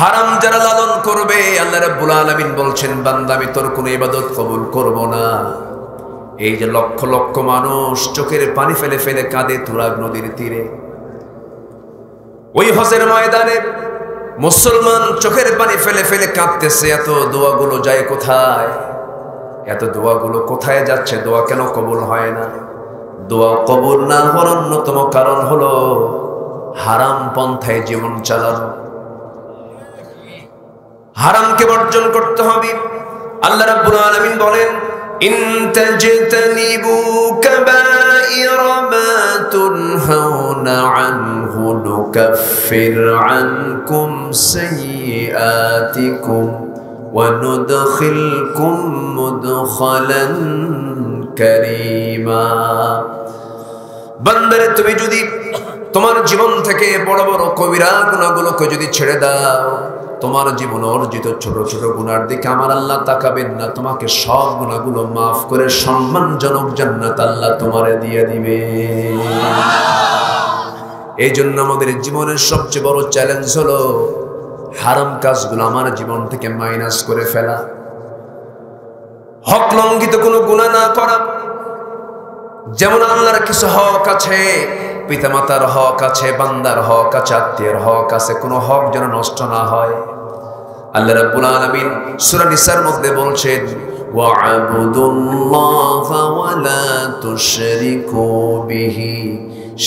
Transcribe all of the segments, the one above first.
হারাম যারা লালন করবে আল্লাহ রাব্বুল আলামিন বলছেন বান্দা আমি তোর কোনো ইবাদত কবুল করব না। এই যে লক্ষ লক্ষ মানুষ চোখের পানি ফেলে ফেলে কাঁদে তুরাগ নদীর তীরে, ওই হজের ময়দানে মুসলমান চোখের পানি ফেলে ফেলে কাঁদতেছে, এত দোয়াগুলো যায় কোথায়? এত দোয়াগুলো কোথায় যাচ্ছে? দোয়া কেন কবুল হয় না? দোয়া কবুল না হওয়ার অন্যতম কারণ হলো হারাম পন্থায় জীবন চালানো। হারামকে বর্জন করতে হবে। আল্লাহ রাব্বুল আলামিন বলেন ইন তাজতানিবু কাবাইরা মা তুনহাউনা আনহু নুকাফির আনকুম সাইয়্যাতিকুম ওয়া নুদখিলকুম মুদখালান কারীমা। বান্দারে তুমি যদি তোমার জীবন থেকে বড় বড় কবিরা গুনাহগুলোকে যদি ছেড়ে দাও, তোমার জীবন অর্জিত ছোট ছোট গুনার দিকে আমার আল্লাহ তাকাবেন না, তোমাকে সব গুনাহগুলো মাফ করে সম্মানজনক জান্নাত আল্লাহ তোমারে দিয়ে দিবে। এই জন্য আমাদের জীবনের সবচেয়ে বড় চ্যালেঞ্জ হলো হারাম কাজগুলো আমার জীবন থেকে মাইনাস করে ফেলা, হক লঙ্ঘিত কোনো গুনাহ না করা। যেমন আল্লাহর কিছু হক আছে, পিতামাতার হক আছে, বান্দার হক আছে, আত্মীয়ের হক আছে, কোনো হক যেন নষ্ট না হয়। আল্লাহ রাব্বুল আলামিন সূরা নিসার মধ্যে বলছেন ওয়া'বুদুল্লাহা ওয়া লা তুশরিকু বিহি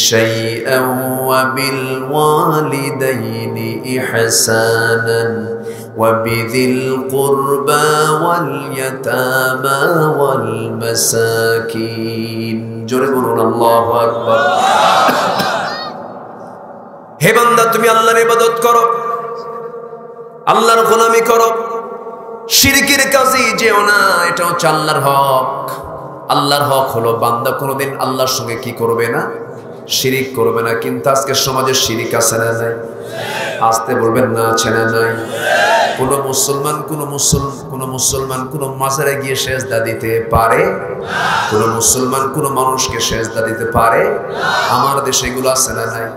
শাইআন ওয়া বিল ওয়ালিদাইনি ইহসানান ওয়া বিযিল কুরবা ওয়াল ইয়াতামা ওয়াল মাসাকিন। জোরে বলুন আল্লাহু আকবার। হে বান্দা তুমি আল্লাহর ইবাদত করো, আল্লাহর গোলামি করো, শিরকের কাজে যেও না। এটা হচ্ছে আল্লাহর হক। আল্লাহর হক হলো বান্দা কোনোদিন আল্লাহর সঙ্গে কি করবে না? শিরিক করবে না। কিন্তু আজকে সমাজে শিরিক আছে না নাই? আসতে বলবেন না, আছে না নাই? কোন মুসলমান কোন মাজারে গিয়ে সেজদা দিতে পারে? কোন মুসলমান কোন মানুষকে সেজদা দিতে পারে? আমার দেশে এগুলো আছে না নাই?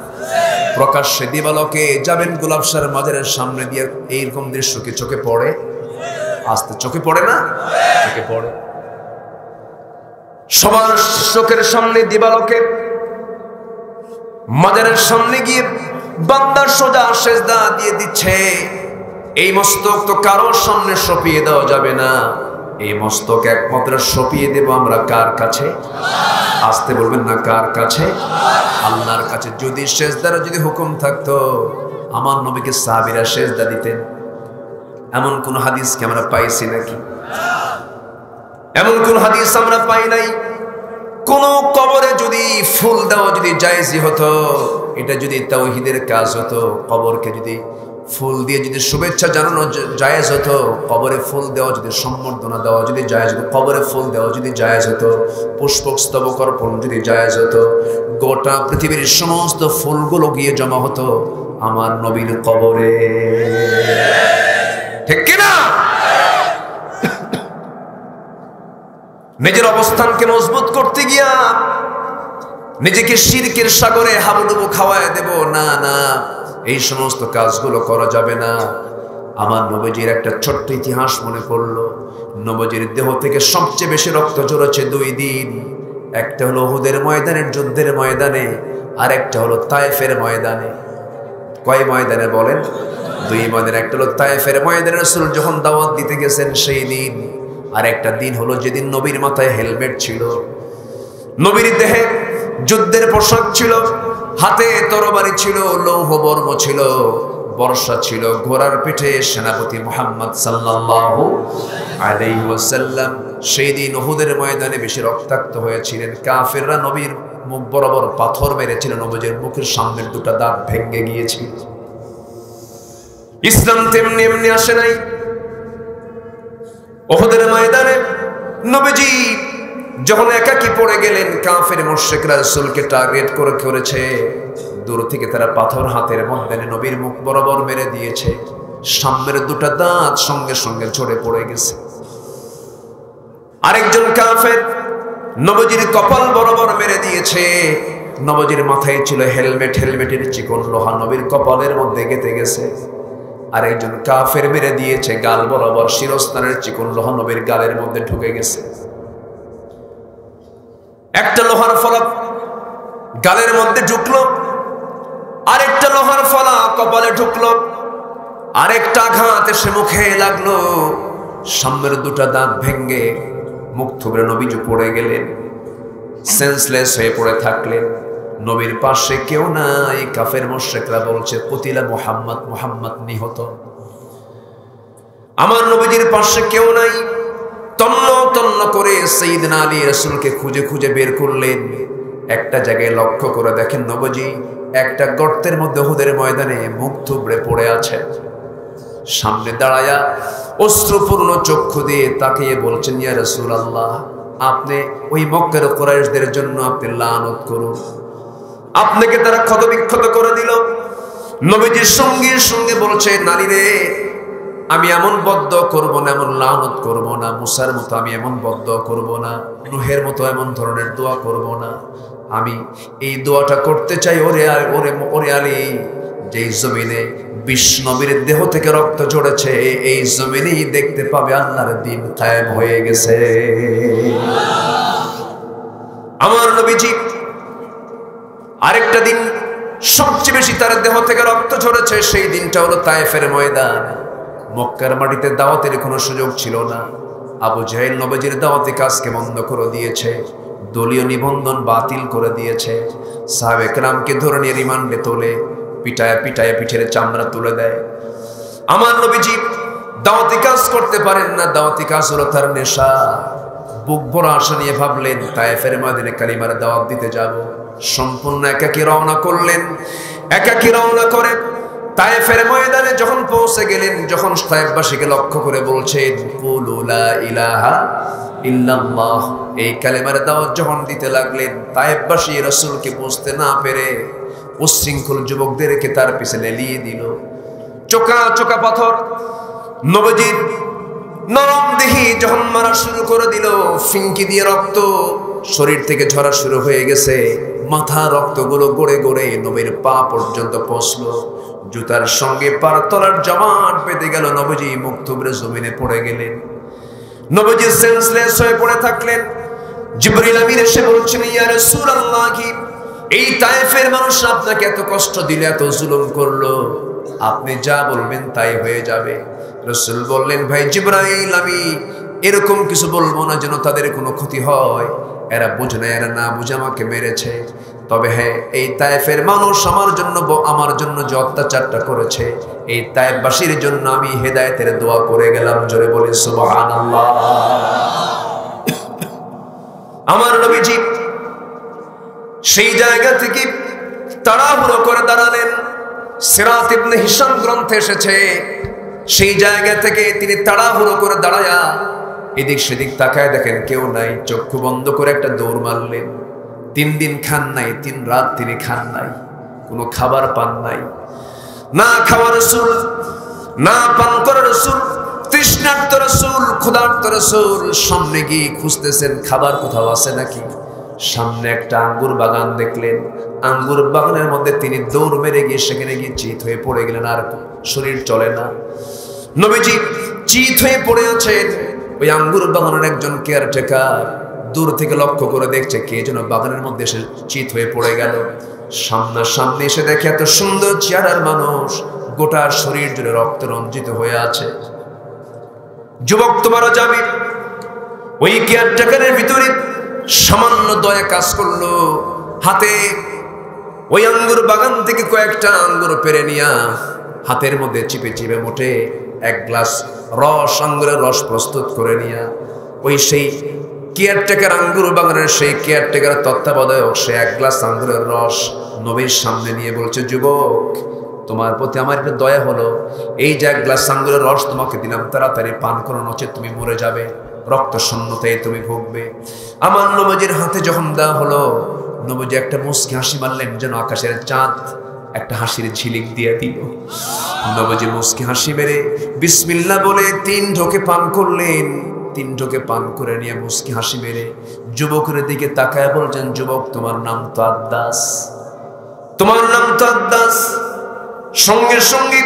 প্রকাশ্যে দিবালোকে যাবেন গোলাপসার মাজারের সামনে দিয়ে, এইরকম দৃশ্য কি চোখে পড়ে? আসতে চোখে পড়ে না? চোখে পড়ে। সবার চোখের সামনে দিবালোকে মাজারের সামনে গিয়ে বান্দার সোজা সেজদা দিয়ে দিচ্ছে। এই মস্তক তো কারোর সামনে সঁপিয়ে দেওয়া যাবে না। এই মস্তক একমাত্র সঁপিয়ে দেব আমরা কার কাছে? আসতে বলবেন না, কার কাছে? আল্লাহর কাছে। যদি সেজদার যদি হুকুম থাকতো আমার নবীকে সাহাবীরা সেজদা দিতেন, এমন কোন হাদিস কি আমরা পাইছি নাকি? এমন কোন হাদিস আমরা পাই নাই। কোন কবরে যদি ফুল দেওয়া যদি জায়েজই হতো, এটা যদি তাওহীদের কাজ হতো, কবরকে যদি ফুল দিয়ে যদি শুভেচ্ছা জানানো জায়েজ হতো, কবরে ফুল দেওয়া যদি সম্বর্ধনা দেওয়া যদি জায়েজ হতো, কবরে ফুল দেওয়া যদি জায়েজ হতো, পুষ্পস্তবক অর্পণ যদি জায়েজ হতো, গোটা পৃথিবীর সমস্ত ফুলগুলো গিয়ে জমা হতো আমার নবীর কবরে। ঠিক কিনা? নিজের অবস্থানকে মজবুত করতে গিয়া নিজেকে শিরকের সাগরে হাবুডুবু খাওয়ায় দেব না, না, এই সমস্ত কাজগুলো করা যাবে না। আমার নবীজির একটা ছোট্ট ইতিহাস মনে পড়লো। নবীজির দেহ থেকে সবচেয়ে বেশি রক্ত ঝরেছে 2 দিন। একটা হলো উহুদের ময়দানের যুদ্ধের ময়দানে, আর একটা হলো তায়েফের ময়দানে। কয় ময়দানে বলেন? 2 ময়দানে। একটা হলো তায়েফের ময়দানে রাসূল যখন দাওয়াত দিতে গেছেন সেই দিন, আর একটা দিন হলো যেদিন নবীর মাথায় হেলমেট ছিল, নবীর দেহে যুদ্ধের পোশাক ছিল, হাতে তরবারি ছিল, লৌহ বর্ম ছিল, বর্ষা ছিল, ঘোড়ার পিঠে সেনাপতি মুহাম্মদ সাল্লাল্লাহু আলাইহি ওয়াসাল্লাম সেই দিন উহুদের ময়দানে বেশি রক্তাক্ত হয়েছিলেন। কাফেররা নবীর মুখ বরাবর পাথর মেরেছিল, নবীর মুখের সামনের 2টা দাঁত ভেঙে গিয়েছিল। ইসলাম তেমনি এমনি আসে নাই। উহুদের ময়দানে নবীজি যখন একাকী পড়ে গেলেন, কাফের মুশরিকরা রাসূলকে টার্গেট করেছে। দূর থেকে তারা পাথর হাতের মধ্যে নবীর মুখ বরাবর মেরে দিয়েছে। সামনের 2টা দাঁত সঙ্গে সঙ্গে ঝরে পড়ে গেছে। আরেকজন কাফের নবীজির কপাল বরাবর মেরে দিয়েছে। নবীজির মাথায় ছিল হেলমেট, হেলমেটের চিকন লোহা নবীর কপালের মধ্যে গেঁথে গেছে। আরেকজন কাফের মেরে দিয়েছে গাল বরাবর, শিরস্থানের চিকন লোহা নবীর গালের মধ্যে ঢুকে গেছে। একটা লোহার ফলক গালের মধ্যে ঢুকলো, আরেকটা লোহার ফলা কপালে ঢুকলো, আরেকটা আঘাত এসে মুখে লাগলো। সামনের দুটা দাঁত ভেঙ্গে মুখ থুবড়ে নবীজি পড়ে গেলেন, সেন্সলেস হয়ে পড়ে থাকলেন। নবীর পাশে কেউ নাই। কাফের মুশরিকরা বলছে কুতিলা মুহাম্মদ, মুহাম্মদ নিহত। আমার নবীজির পাশে কেউ নাই। তন্ন তন্ন করে সাইয়েদনা আলী রাসূলকে খুঁজে খুঁজে বের করলেন। একটা জায়গায় লক্ষ্য করে দেখেন নবীজি একটা গর্তের মধ্যে উহুদের ময়দানে মুখ থুবড়ে পড়ে আছে। সামনে দাঁড়ায়া অশ্রুপূর্ণ চক্ষু দিয়ে তাকিয়ে বলছেন, ইয়া রাসূলুল্লাহ, আপনি ওই মক্কার কুরাইশদের জন্য আপনি লানত করুন, আপনাকে তারা ক্ষত বিক্ষত করে দিল। নবীজির সঙ্গে সঙ্গে বলছে, নারী রে, আমি এমন বদ্ধ করব না, এমন লানত করব না, মুসার মতো আমি এমন বদ্ধ করব না, নূহের মতো এমন ধরনের দোয়া করব না। আমি এই দোয়াটা করতে চাই, ওরে আলী, যেই জমিনে বিষ্ণবীর দেহ থেকে রক্ত ঝরেছে, এই জমিনেই দেখতে পাবে আল্লাহর দ্বীন কায়েম হয়ে গেছে। আমার নবীজি আরেকটা দিন সবচেয়ে বেশি তার দেহ থেকে রক্ত ঝরেছে, সেই দিনটা হলো তায়েফের ময়দান। মক্কার মাটিতে দাওয়াতের কোনো সুযোগ ছিল না। আবু জাহেল নবীজির দাওয়াতি কাজকে বন্ধ করে দিয়েছে, দলীয় নিবন্ধন বাতিল করে দিয়েছে। সাহাবে কেরামকে ধরে নিয়ে রিমান্ডে তোলে, পিটায় পিটায় পিঠের চামড়া তুলে দেয়। আমার নবীজি দাওয়াতি কাজ করতে পারেন না, দাওয়াতি কাজ হলো তার নেশা। বুক ভরা আশা নিয়ে ভাবলেন তায়েফের ময়দানে কালিমার দাওয়াত দিতে যাব। সম্পূর্ণ একাকী রওনা করলেন। একাকী রওনা করে তায়েফের ময়দানে যখন পৌঁছে গেলেন, যখন তায়েফবাসীকে লক্ষ্য করে বলছেন কুলু লা ইলাহা ইল্লাল্লাহ, এই কালেমার দাওয়াত যখন দিতে লাগলেন, তায়েফবাসী রাসূলকে বুঝতে না পেরে উচ্ছৃঙ্খল যুবকদেরকে তার পিছনে লেলিয়ে দিল। চোকা চোকা পাথর নবীজির নরম দেহি যখন মারা শুরু করে দিল, ফিঙ্কি দিয়ে রক্ত শরীর থেকে ঝরা শুরু হয়ে গেছে। মাথা রক্তগুলো গড়ে গড়ে নবীর পা পর্যন্ত পৌঁছলো। জুতার সঙ্গে পার তলার জমাট বেঁধে গেল। নবীজি মুখ থুবড়ে জমিনে পড়ে গেলেন। নবীজি সেন্সলেস হয়ে পড়ে থাকলেন। জিবরিল আমিন এসে বলছেন, ইয়া রাসূলুল্লাহ, এই তায়েফের মানুষ আপনাকে এত কষ্ট দিল, এত জুলুম করলো, আপনি যা বলবেন তাই হয়ে যাবে। রাসূল বললেন, ভাই জিবরাইল, আমি এরকম কিছু বলবো না যেন তাদের কোনো ক্ষতি হয়। এরা বুঝে না, এরা না বুঝে আমাকে মেরেছে। তবে হ্যাঁ, এই তায়েফের মানুষ আমার জন্য যে অত্যাচারটা করেছে, এই তায়েফবাসীর জন্য আমি হেদায়েতের দোয়া করে গেলাম। জোরে বলি সুবহানাল্লাহ। আমার নবীজি সেই জায়গা থেকে তাড়াহুড়ো করে দাঁড়ালেন। সিরাত ইবনে হিশাম গ্রন্থে এসেছে, সেই জায়গা থেকে তিনি তাড়াহুড়ো করে দাঁড়ায়া এদিক সেদিক তাকায় দেখেন কেউ নাই। চক্ষু বন্ধ করে একটা দৌড় মারলেন। 3 দিন খান নাই, 3 রাত তিনি খান নাই, কোনো খাবার পান নাই। না খাওয়া রাসূল, না পান করা রাসূল, তৃষ্ণার্ত রাসূল, ক্ষুধার্ত রাসূল সামনে গিয়ে খুঁজতেছেন খাবার কোথাও আছে নাকি। সামনে একটা আঙ্গুর বাগান দেখলেন। আঙ্গুর বাগানের মধ্যে তিনি দৌড় মেরে গিয়ে সেখানে গিয়ে চিত হয়ে পড়ে গেলেন। আর শরীর চলে না। নবীজি চিত হয়ে পড়ে আছেন। ওই আঙ্গুর বাগানের একজন কেয়ারটেকার দূর থেকে লক্ষ্য করে দেখছে কে যেন বাগানের মধ্যে এসে চিত হয়ে পড়ে গেল। সামনাসামনি এসে দেখে এত সুন্দর চেহারার মানুষ, গোটা শরীর জুড়ে রক্ত রঞ্জিত হয়ে আছে। যুবক, তোমারও যাবে। ওই কেয়ারটেকারের ভিতরে সামান্য দয়া কাজ করলো। হাতে ওই আঙ্গুর বাগান থেকে কয়েকটা আঙ্গুর পেরে নিয়া হাতের মধ্যে চিপে চিপে মোটে 1 গ্লাস রস, আঙ্গুরের রস প্রস্তুত করে নিয়া ওই সেই কেয়ারটেকার আঙ্গুর বাগানের সেই কেয়ারটেকার তত্ত্বাবধায়ক সে 1 গ্লাস আঙ্গুরের রস নবীর সামনে নিয়ে বলছে, যুবক, তোমার প্রতি আমার একটা দয়া হলো, এই যে 1 গ্লাস আঙ্গুরের রস তোমাকে দিলাম, তাড়াতাড়ি পান করো, নচেত তুমি মরে যাবে, রক্ত শূন্যতায় তুমি ভুগবে। আমার নবীজির হাতে যখন দেওয়া হলো, নবীজি একটা মুচকি হাসি মারলেন, যেন আকাশের চাঁদ একটা হাসির ঝিলিক দিয়ে দিল। নবীজি মুচকি হাসি মেরে বিসমিল্লাহ বলে 3 ঢোকে পান করলেন। 3 ঢোকে পান করে নিয়ে মুচকি হাসি মেরে যুবকের দিকে তাকায় বলছেন, যুবক, তোমার নাম তো আদ্দাস, তোমার নাম তো আদ্দাস। সঙ্গে সঙ্গে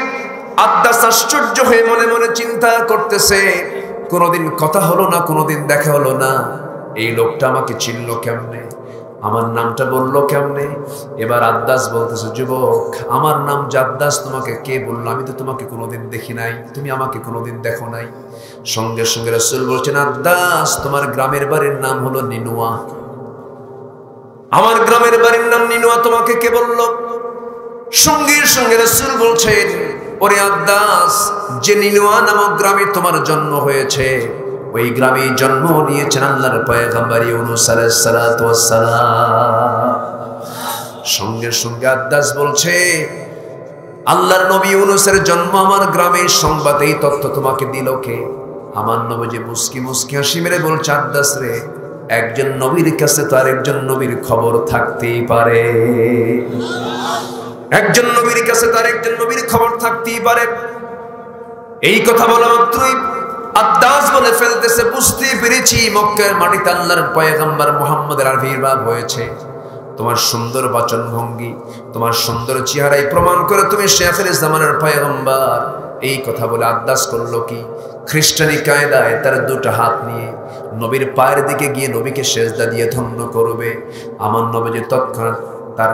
আদ্দাস আশ্চর্য হয়ে মনে মনে চিন্তা করতেছে, কোনোদিন কথা হলো না, কোনোদিন দেখা হলো না, এই লোকটা আমাকে চিনলো কেমনে, আমার নামটা বললো কেমনে। এবার আদ্দাস বলতেছে, যুবক, আমার নাম জাদ্দাস, তোমাকে কে বললো? আমি তো তোমাকে কোনোদিন দেখি নাই, তুমি আমাকে কোনোদিন দেখো নাই। সঙ্গে সঙ্গে রাসূল বলছেন, আদ্দাস, তোমার গ্রামের বাড়ির নাম হলো নিনুয়া। আমার গ্রামের বাড়ির নাম নিনুয়া, তোমাকে কে বললো? সঙ্গে সঙ্গে রাসূল বলছেন, ওরে আদ্দাস, যে নিনুয়া নামক গ্রামে তোমার জন্ম হয়েছে, ওই গ্রামে জন্ম নিয়েছেন আল্লাহর পয়গম্বর ইউনূস আলাইহিস সালাতু ওয়াস সালাম। সঙ্গে সঙ্গে আদ্দাস বলছে, আল্লাহর নবী ইউনূসের জন্ম আমার গ্রামের সংবাদ, এই তথ্য তোমাকে দিল কে? আমার নবীজি মুস্কি মুস্কি হাসি মেরে বলছে, আদ্দাস রে, একজন নবীর কাছে তো আরেকজন নবীর খবর থাকতেই পারে, একজন নবীর কাছে তো আরেকজন নবীর খবর থাকতেই পারে। এই কথা বলা মাত্রই আদ্দাস বলে ফেলতেছে, বুঝতে পেরেছি মক্কার মাটিতে আল্লাহর পয়গম্বর মুহাম্মদের আবির্ভাব হয়েছে। তোমার সুন্দর বাচন ভঙ্গি, তোমার সুন্দর চেহারাই প্রমাণ করে তুমি শেখের জামানের পয়গম্বর। এই কথা বলে আদ্দাস করলো কি? খ্রিস্টানি কায়দায় তার দুটো হাত নিয়ে নবীর পায়ের দিকে গিয়ে নবীকে সেজদা দিয়ে ধন্য করবে। আমার নবীজি তৎক্ষণাৎ তার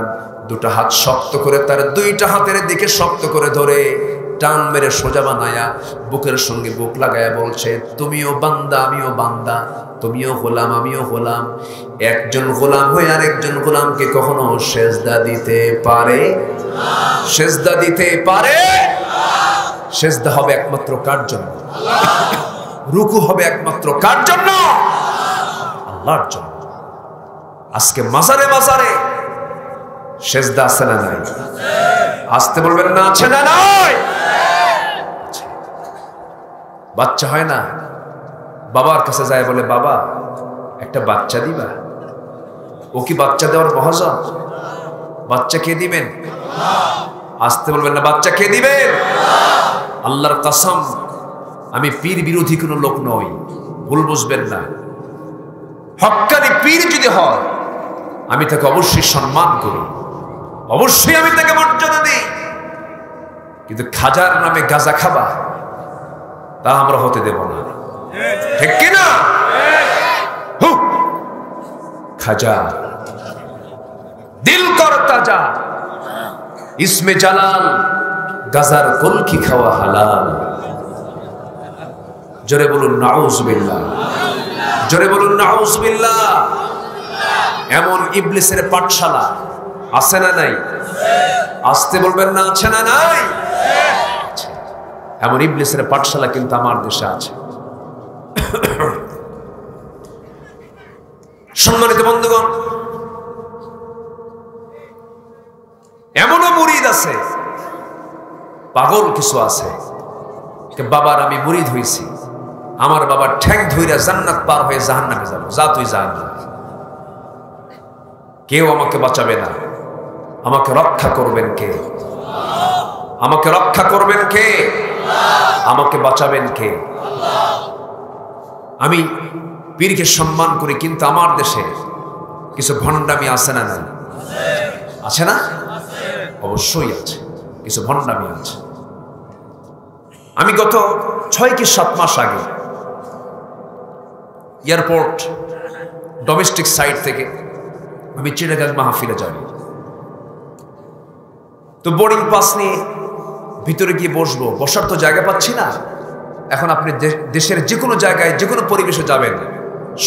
দুটো হাত শক্ত করে, তার দুইটা হাতের দিকে শক্ত করে ধরে টান মেরে সোজা বানায়া বুকের সঙ্গে বুক লাগায়া বলছে, তুমিও বান্দা আমিও বান্দা, তুমিও গোলাম আমিও গোলাম। একজন গোলাম হয়ে আরেকজন গোলামকে কখনো সেজদা দিতে পারে? সেজদা দিতে পারে? সেজদা হবে একমাত্র কার জন্য? রুকু হবে একমাত্র কার জন্য? আল্লাহর জন্য। আজকে মাজারে মাজারে সেজদা আছে না নাই? আসতে বলবেন না, আছে না নাই? বাচ্চা হয় না, বাবার কাছে যায়, বলে, বাবা একটা বাচ্চা দিবা? ও কি বাচ্চা দেওয়ার মহাজন? বাচ্চা কে দিবেন? আসতে বলবেন না, বাচ্চা কে দিবেন? আল্লাহর কসম, আমি পীর বিরোধী কোনো লোক নই, ভুল বুঝবেন না। হক্কানি পীর যদি হয়, আমি তাকে অবশ্যই সম্মান করি, অবশ্যই আমি তাকে মর্যাদা দিই। কিন্তু খাজার নামে গাঁজা খাবা, তা আমরা হতে দেব না, ঠিক কিনা? খাজা দিল কর তাজা, ইসমে জালাল, গাজার কলকি খাওয়া হালাল। জোরে বলুন নাউজুবিল্লাহ, জোরে বলুন নাউজুবিল্লাহ। এমন ইবলিসের পাঠশালা আছে না নাই? আসতে বলবেন না, আছে না নাই? এমন ইবলিসের পাঠশালা কিন্তু আমার দেশে আছে। সম্মানিত বন্ধুগণ, এমনও মুরিদ আছে, পাগল কিছু আছে, বাবার আমি মুরিদ হইছি, আমার বাবার ঠ্যাং ধইরা জান্নাত পার হয়ে জাহান্নামে যাব, যা তুই জাহান্নামে, কেউ আমাকে বাঁচাবে না। আমাকে রক্ষা করবেন কে? আমাকে রক্ষা করবেন কে? আমাকে বাঁচাবেন কে? আমি পীরকে সম্মান করি, কিন্তু আমার দেশে কিছু ভণ্ডামি আছে না নাই? আছে না? অবশ্যই আছে, কিছু ভণ্ডামি আছে। আমি গত 6 কি 7 মাস আগে এয়ারপোর্ট ডোমেস্টিক সাইট থেকে আমি চিটাগাং মাহফিলে যাই। তো বোর্ডিং পাস নিয়ে ভিতরে গিয়ে বসবো, বসার তো জায়গা পাচ্ছি না। এখন আপনি দেশের যে কোনো জায়গায়, যে কোনো পরিবেশে যাবেন,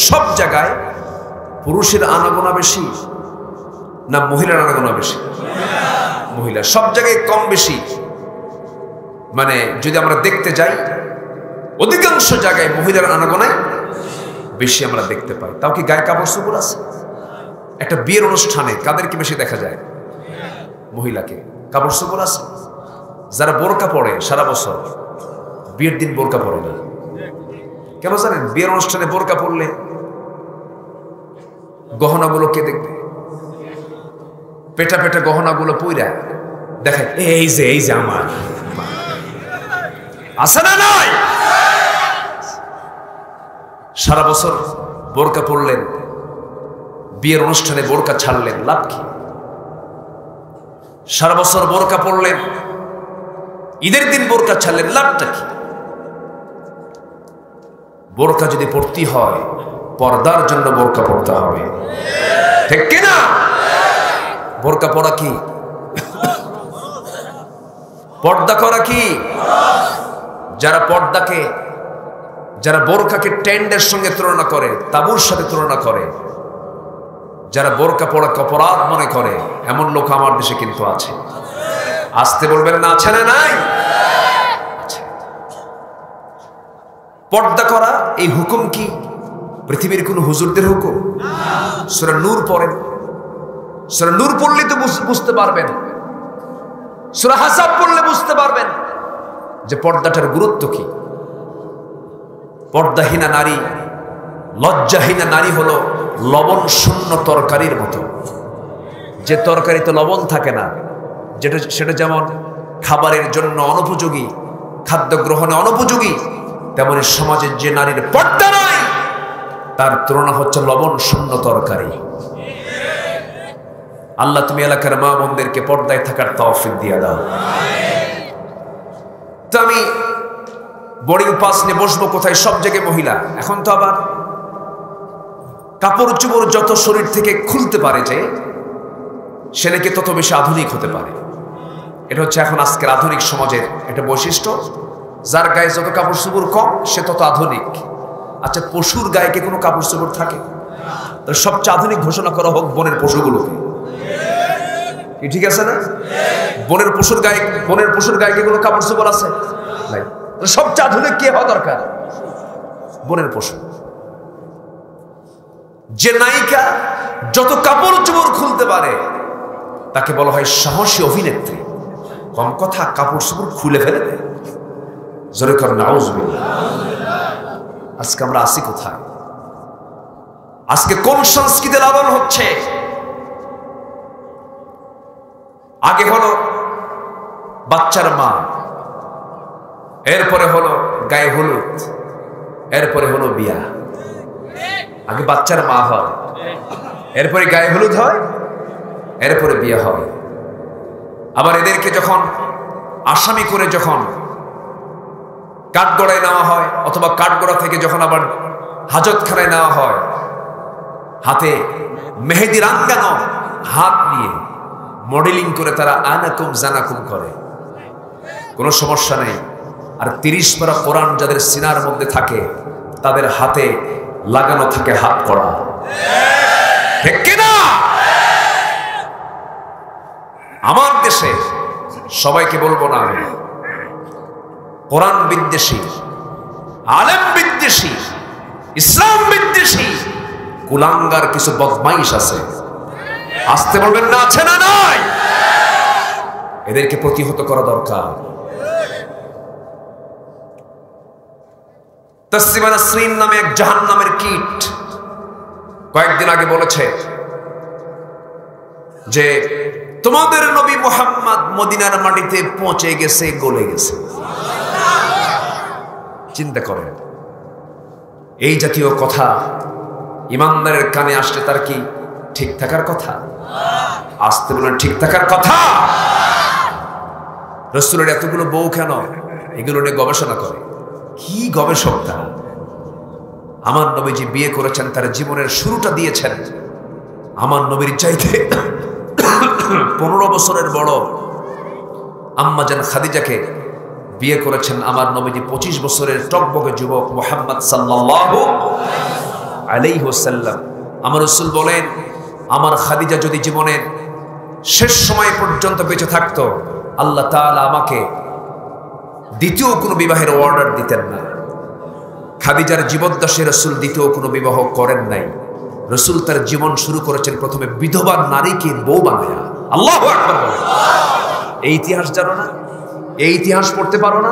সব জায়গায় পুরুষের আনাগোনা বেশি না মহিলার আনাগোনা বেশি? মহিলা। সব জায়গায় কম বেশি, মানে যদি আমরা দেখতে যাই, অধিকাংশ জায়গায় মহিলার আনাগোনায় বেশি আমরা দেখতে পাই। তাও কি গায়ে কাপড় চোপড় আছে? একটা বিয়ের অনুষ্ঠানে কাদেরকে বেশি দেখা যায়? মহিলাকে। কাপড় চোপড় আছে? যারা বোরকা পরে সারা বছর, বিয়ের দিন বোরকা পরে না কেন জানেন? বিয়ের অনুষ্ঠানে বোরকা পরলে গহনাগুলো কে দেখবে? পেটা পেটা গহনাগুলো পইরা দেখে, এই যে আমার আছে না নাই? সারা বছর বোরকা পরলেন, বিয়ের অনুষ্ঠানে বোরকা ছাড়লেন, লাভ কি? সারা বছর বোরকা পরলেন, ঈদের দিন বোরকা ছাড়লেন, লাভটা কি? বোরকা যদি পড়তে হয় পর্দার জন্য বোরকা পড়তে হবে, ঠিক কিনা? বোরকা পরা কি? পর্দা করা কি? যারা বোরকাকে টেন্ডের সঙ্গে তুলনা করে, তাবুর সাথে তুলনা করে, যারা বোরকা পড়াকে অপরাধ মনে করে, এমন লোক আমার দেশে কিন্তু আছে। আসতে বলবেন না, আছে না নাই? পর্দা করা এই হুকুম কি পৃথিবীর কোন হুজুরদের হুকুম? সূরা নূর পড়েন, সূরা নূর পড়লে তো বুঝতে পারবেন, সূরা হাসাব পড়লে বুঝতে পারবেন যে পর্দাটার গুরুত্ব কি। পর্দাহীনা নারী, লজ্জাহীনা নারী হলো লবণ শূন্য তরকারির মতো। যে তরকারিতে লবণ থাকে না, সেটা যেমন খাবারের জন্য অনুপযোগী, খাদ্য গ্রহণে অনুপযোগী, তেমনি সমাজের যে নারীর পর্দা নাই তার তুলনা হচ্ছে লবণ শূন্য তরকারি। আল্লাহ তুমি এলাকার মা বোনদেরকে পর্দায় থাকার তৌফিক দিয়ে দাও। তো আমি বোর্ডিং পাস নিয়ে বসবো কোথায়? সব জায়গায় মহিলা। এখন তো আবার কাপড় চোপড় যত শরীর থেকে খুলতে পারে যে সে নাকি তত বেশি আধুনিক হতে পারে। এটা হচ্ছে এখন আজকের আধুনিক সমাজের একটা বৈশিষ্ট্য। যার গায়ে যত কাপড় চোপড় কম সে তত আধুনিক। আচ্ছা, পশুর গায়ে কি কোনো কাপড় চোপড় থাকে? তাহলে সবচেয়ে আধুনিক ঘোষণা করা হোক বনের পশুগুলোকে, কি ঠিক আছে না? বনের পশুর গায়ে কি কোনো কাপড় চোপড় আছে? নাই। সবচেয়ে আধুনিক কে হওয়া দরকার? বনের পশু। যে নায়িকা যত কাপড় চোপড় খুলতে পারে তাকে বলা হয় সাহসী অভিনেত্রী। কম কথা, কাপড় চোপড় খুলে ফেলে দেয়। জোরে কর নাউজুবিল্লাহ। আজকে আমরা আসি কোথায়? আজকে কোন সংস্কৃতি লালন হচ্ছে? আগে হলো বাচ্চার মা, এরপরে হলো গায়ে হলুদ, এরপরে হলো বিয়া। আগে বাচ্চার মা হয়, এরপরে গায়ে হলুদ হয়, এরপরে বিয়ে হয়। আবার এদেরকে যখন আসামি করে যখন কাঠগড়ায় নেওয়া হয়, অথবা কাঠগড়া থেকে যখন আবার হাজতখানায় নেওয়া হয়, হাতে মেহেদি রাঙ্গানো হাত নিয়ে মডেলিং করে তারা আনাকুম জানাকুম করে, কোনো সমস্যা নেই। আর 30 পারা কোরআন যাদের সিনার মধ্যে থাকে তাদের হাতে লাগানো থাকে হাত করা, ঠিক কিনা? আমার দেশে সবাইকে বলবো না, আমি কোরআন বিদ্বেষী, আলেম বিদ্বেষী, ইসলাম বিদ্বেষী কুলাঙ্গার কিছু বদমাইশ আছে। আসতে বলবেন না, আছে না নাই? এদেরকে প্রতিহত করা দরকার। তাসলিমা নাসরিন নামে এক জাহান্নামের কীট কয়েকদিন আগে বলেছে যে তোমাদের নবী মুহাম্মদ মদিনার মাটিতে পৌঁছে গেছে, গলে গেছে। চিন্তা করেন, এই জাতীয় কথা ইমানদারের কানে আসলে তার কি ঠিক থাকার কথা? আসতে বলেন ঠিক থাকার কথা। রাসূলের এতগুলো বউ কেন? এগুলো নিয়ে গবেষণা করে। কি গবেষক তারা! আমার নবীজি বিয়ে করেছেন, তার জীবনের শুরুটা দিয়েছেন আমার নবীর চাইতে 15 বছরের বড় আম্মা জান খাদিজাকে বিয়ে করেছেন আমার নবীজি 25 বছরের টকবকে যুবক মুহাম্মদ সাল্লাল্লাহু আলাইহি ওয়াসাল্লাম। আমার রাসূল বলেন, আমার খাদিজা যদি জীবনের শেষ সময় পর্যন্ত বেঁচে থাকতো, আল্লাহ তাআলা আমাকে দ্বিতীয় কোনো বিবাহের অর্ডার দিতেন না। খাদিজার জীবদ্দশে রাসূল দ্বিতীয় কোনো বিবাহ করেন নাই। রাসূল তার জীবন শুরু করেছেন প্রথমে বিধবা নারীকে বউ বানায়া। আল্লাহু আকবার বলেন। এই ইতিহাস জানো না? এই ইতিহাস পড়তে পারো না?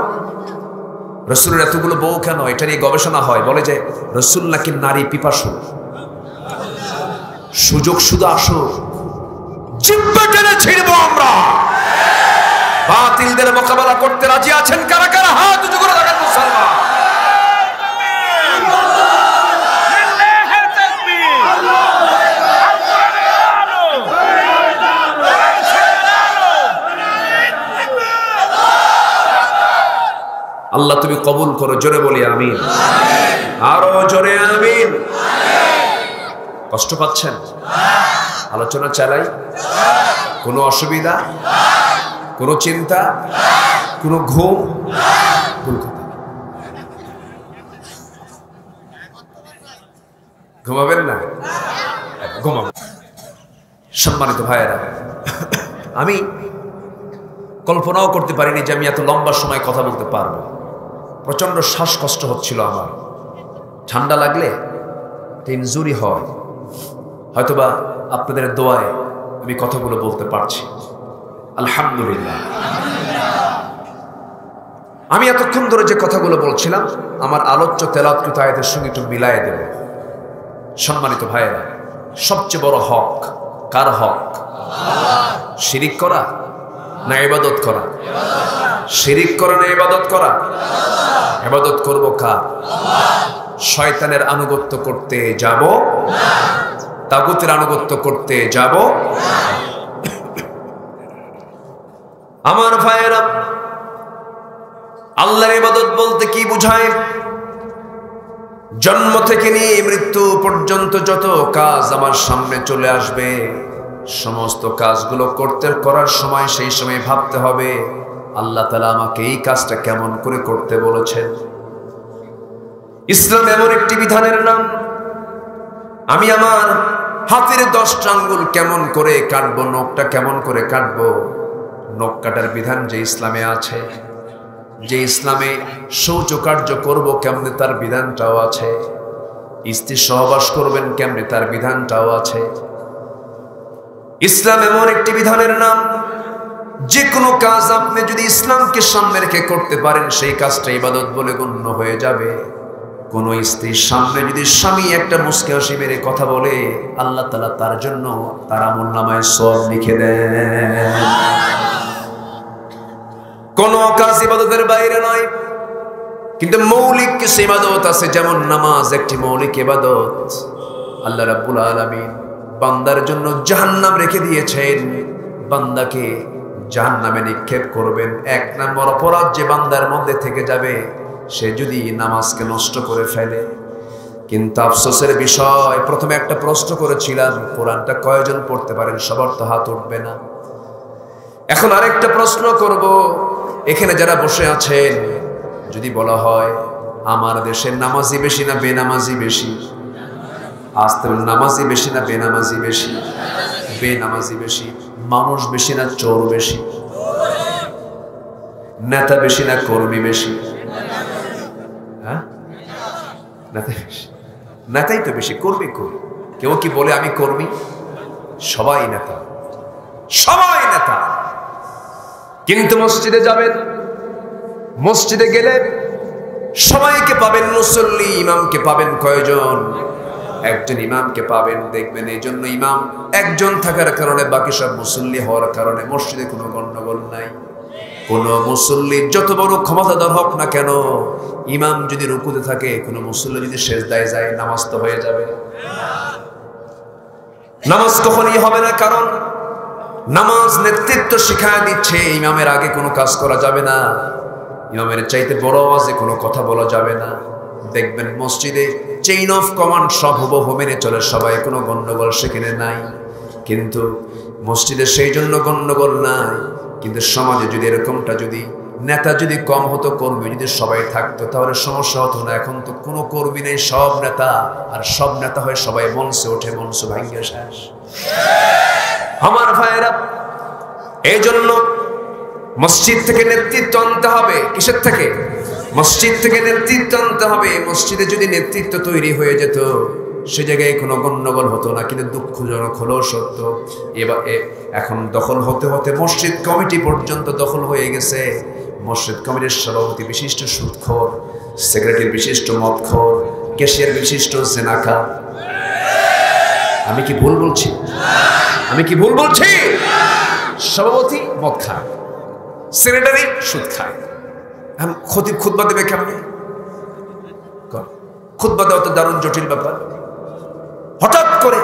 রাসূলের এতগুলো বউ কেন? এটা নিয়ে গবেষণা হয়। বলে যে রাসূল নাকি নারী পিপাসু। সুযোগ শুধু আসো, জিব্বা টেনে ছিড়বো আমরা। বাতিলদের মোকাবেলা করতে রাজি আছেন কারা কারা? হাত উঁচু করে দেখান মুসলমান। আল্লাহ তুমি কবুল করো, জোরে বলি আমিন, আরো জোরে আমিন। কষ্ট পাচ্ছেন? আলোচনা চালাই? কোনো অসুবিধা, কোনো চিন্তা, কোনো ঘুম? ঘুমাবেন না? ঘুমাবেন। সম্মানিত ভাইয়েরা, আমি কল্পনাও করতে পারিনি যে আমি এত লম্বা সময় কথা বলতে পারবো। প্রচন্ড শ্বাসকষ্ট হচ্ছিল আমার। ঠান্ডা লাগলে ইনজুরি হয়, হয়তোবা আপনাদের দোয়ায় আমি কথাগুলো বলতে পারছি। আলহামদুলিল্লাহ। আমি এতক্ষণ ধরে যে কথাগুলো বলছিলাম আমার আলোচ্য তেলাওয়াতকৃত আয়াতের সঙ্গে একটু মিলায়ে দেব। সম্মানিত ভাইয়েরা, সবচেয়ে বড় হক কার হক? শিরিক করা না ইবাদত করা? শিরিক করা না ইবাদত করা? ইবাদত করব কার? শয়তানের আনুগত্য করতে যাব? তাগুতের আনুগত্য করতে যাব? আমার ভাইয়েরা, আল্লাহর ইবাদত বলতে কি বোঝায়? জন্ম থেকে নিয়ে মৃত্যু পর্যন্ত যত কাজ আমার সামনে চলে আসবে, সমস্ত কাজগুলো করার সময় সেই সময় ভাবতে হবে আল্লাহ তাআলা আমাকে এই কাজটা কেমন করে করতে বলেছেন। ইসলাম এমন একটি বিধানের নাম, আমি আমার হাতের 10টা আঙ্গুল কেমন করে কাটবো, নখটা কেমন করে কাটবো, নখ কাটার বিধান যে ইসলামে আছে। যে ইসলামে শৌচকার্য করব কেমনে তার বিধানটাও আছে। স্ত্রী সহবাস করবেন কেমনে তার বিধানটাও আছে। ইসলাম এমন একটি বিধানের নাম, যে কোনো কাজ আপনি যদি ইসলামকে সামনে রেখে করতে পারেন সেই কাজটা ইবাদত বলে গণ্য হয়ে যাবে। কোন স্ত্রীর সামনে যদি স্বামী একটা মুস্কি হাসি মেরে কথা বলে, আল্লাহ তাআলা তার জন্য তার আমলনামায় সওয়াব লিখে দেন। কোন কাজ ইবাদতের বাইরে নয়, কিন্তু মৌলিক কিছু ইবাদত আছে, যেমন নামাজ একটি মৌলিক ইবাদত। আল্লাহ রাব্বুল আলামিন বান্দার জন্য জাহান্নাম রেখে দিয়েছেন, বান্দাকে জাহান্নামে নিক্ষেপ করবেন। 1 নম্বর অপরাধ যে বান্দার মধ্যে থেকে যাবে, সে যদি নামাজকে নষ্ট করে ফেলে। কিন্তু আফসোসের বিষয়, প্রথমে একটা প্রশ্ন করেছিলাম, কোরআনটা কয়জন পড়তে পারেন? সবার তো হাত উঠবে না। এখন আরেকটা প্রশ্ন করব, এখানে যারা বসে আছেন, যদি বলা হয় আমার দেশে নামাজি বেশি না বেনামাজি বেশি? আসতে বলুন, নামাজি বেশি না বেনামাজি বেশি? বেনামাজি বেশি। মানুষ বেশি না চোর বেশি? নেতা বেশি না কর্মী বেশি? হ্যাঁ, নেতা বেশি। নেতাই তো বেশি, কর্মী কই? কেউ কি বলে আমি কর্মী? সবাই নেতা, সবাই নেতা। কিন্তু মসজিদে যাবেন, মসজিদে গেলে সবাইকে পাবেন মুসল্লি, ইমামকে পাবেন কয়জন? একজন ইমামকে পাবেন। দেখবেন এই জন্য ইমাম একজন থাকার কারণে বাকি সব মুসল্লি হওয়ার কারণে মসজিদে কোনো গন্ডগোল নাই। কোন মুসল্লি যত বড় ক্ষমতাধর হোক না কেন, ইমাম যদি রুকুতে থাকে, কোন মুসল্লি যদি সেজদায় যায়, নামাজ তো হয়ে যাবে? নামাজ কখনই হবে না, কারণ নামাজ নেতৃত্ব শিখায় দিচ্ছে। ইমামের আগে কোনো কাজ করা যাবে না, ইমামের চাইতে বড় আওয়াজে কোনো কথা বলা যাবে না। দেখবেন মসজিদে চেইন অফ কমান্ড সব হুবহু মেনে চলে সবাই, কোনো গন্ডগোল সেখানে নাই। কিন্তু মসজিদে সেই জন্য গন্ডগোল নাই। কিন্তু সমাজে যদি এরকমটা, যদি নেতা যদি কম হতো, কর্মী যদি সবাই থাকতো, তাহলে সমস্যা হতো না। এখন তো কোনো কর্মী নেই, সব নেতা। আর সব নেতা হয়ে সবাই মঞ্চে ওঠে, মঞ্চ ভাঙ্গে শেষ। আমার ভাইয়েরা, এই জন্য মসজিদ থেকে নেতৃত্ব আনতে হবে। কিসের থেকে? মসজিদ থেকে নেতৃত্ব আনতে হবে। মসজিদে যদি নেতৃত্ব তৈরি হয়ে যেত, সে জায়গায় কোনো গন্ডগোল হতো না। কিন্তু দুঃখজনক হলো সত্য, এখন দখল হতে হতে মসজিদ কমিটি পর্যন্ত দখল হয়ে গেছে। মসজিদ কমিটির সভাপতি বিশিষ্ট সুদখোর, সেক্রেটারি বিশিষ্ট মদখোর, ক্যাশিয়ার বিশিষ্ট জেনাকার। আমি কি ভুল বলছি? আমি কি ভুল বলছি? সভাপতি মদ খায়, সেক্রেটারি সুদ খায়। খতিব খুতবা দেবে কেমনে? খুতবা দেওয়া তো দারুণ জটিল ব্যাপার। হঠাৎ করে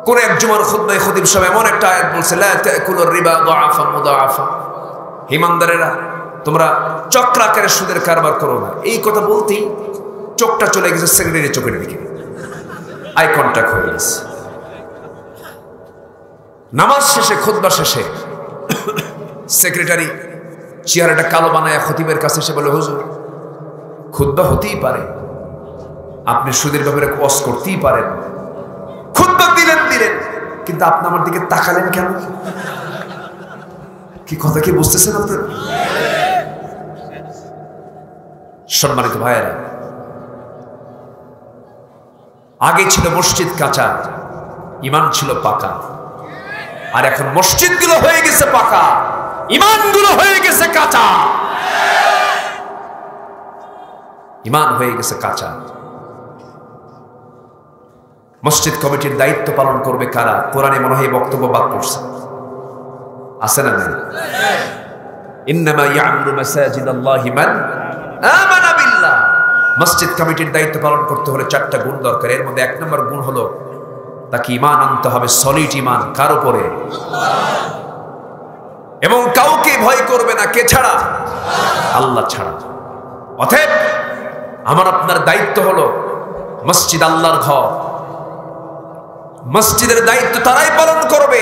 কোন এক জুমার খুতবায় খতিব সাহেব এমন একটা আয়াত বলছে, লা তাকুলুর রিবা দাআফা মুদাআফা। ইমানদারেরা, তোমরা চক্রাকারে সুদের কারবার করো না, এই কথা বলতেই চোখটা চলে গেছে সেক্রেটারি চোখের দিকে, আই কন্ট্যাক্ট হয়ে গেছে। নামাজ শেষে, খুতবা শেষে সেক্রেটারি চেয়ারটা কালো বানায় খতিবের কাছে এসে বলে, হুজুর খুতবা হতেই পারে, আপনি সুদের ব্যাপারে ওয়াজ করতেই পারেন, খুতবা দিলেন, কিন্তু আপনি আমার দিকে তাকালেন কেন? কি কথা কি বুঝতেছেন আপনারা? সম্মানিত ভাইয়েরা, আগে ছিল মসজিদ কাঁচা, ইমান ছিল পাকা, আর এখন মসজিদগুলো হয়ে গেছে পাকা, ইমানগুলো হয়ে গেছে কাঁচা। ইমান হয়ে গেছে কাঁচা। মসজিদ কমিটির দায়িত্ব পালন করবে কারা? কোরআনে মনে হয় বক্তব্য বাদ করছে, আছে না? ইন্নামা ইয়ামুরু মাসাজিদাল্লাহি মান আমানা বিল্লাহ। মসজিদ কমিটির দায়িত্ব পালন করতে হলে 4টা গুণ দরকার। এর মধ্যে 1 নম্বর গুণ হলো তাকে ঈমান আনতে হবে, সলিড ঈমান। কার উপরে? এবং কাউকে ভয় করবে না, কে ছাড়া? আল্লাহ ছাড়া। অতএব আমার আপনার দায়িত্ব হলো, মসজিদ আল্লাহর ঘর, মসজিদের দায়িত্ব তারাই পালন করবে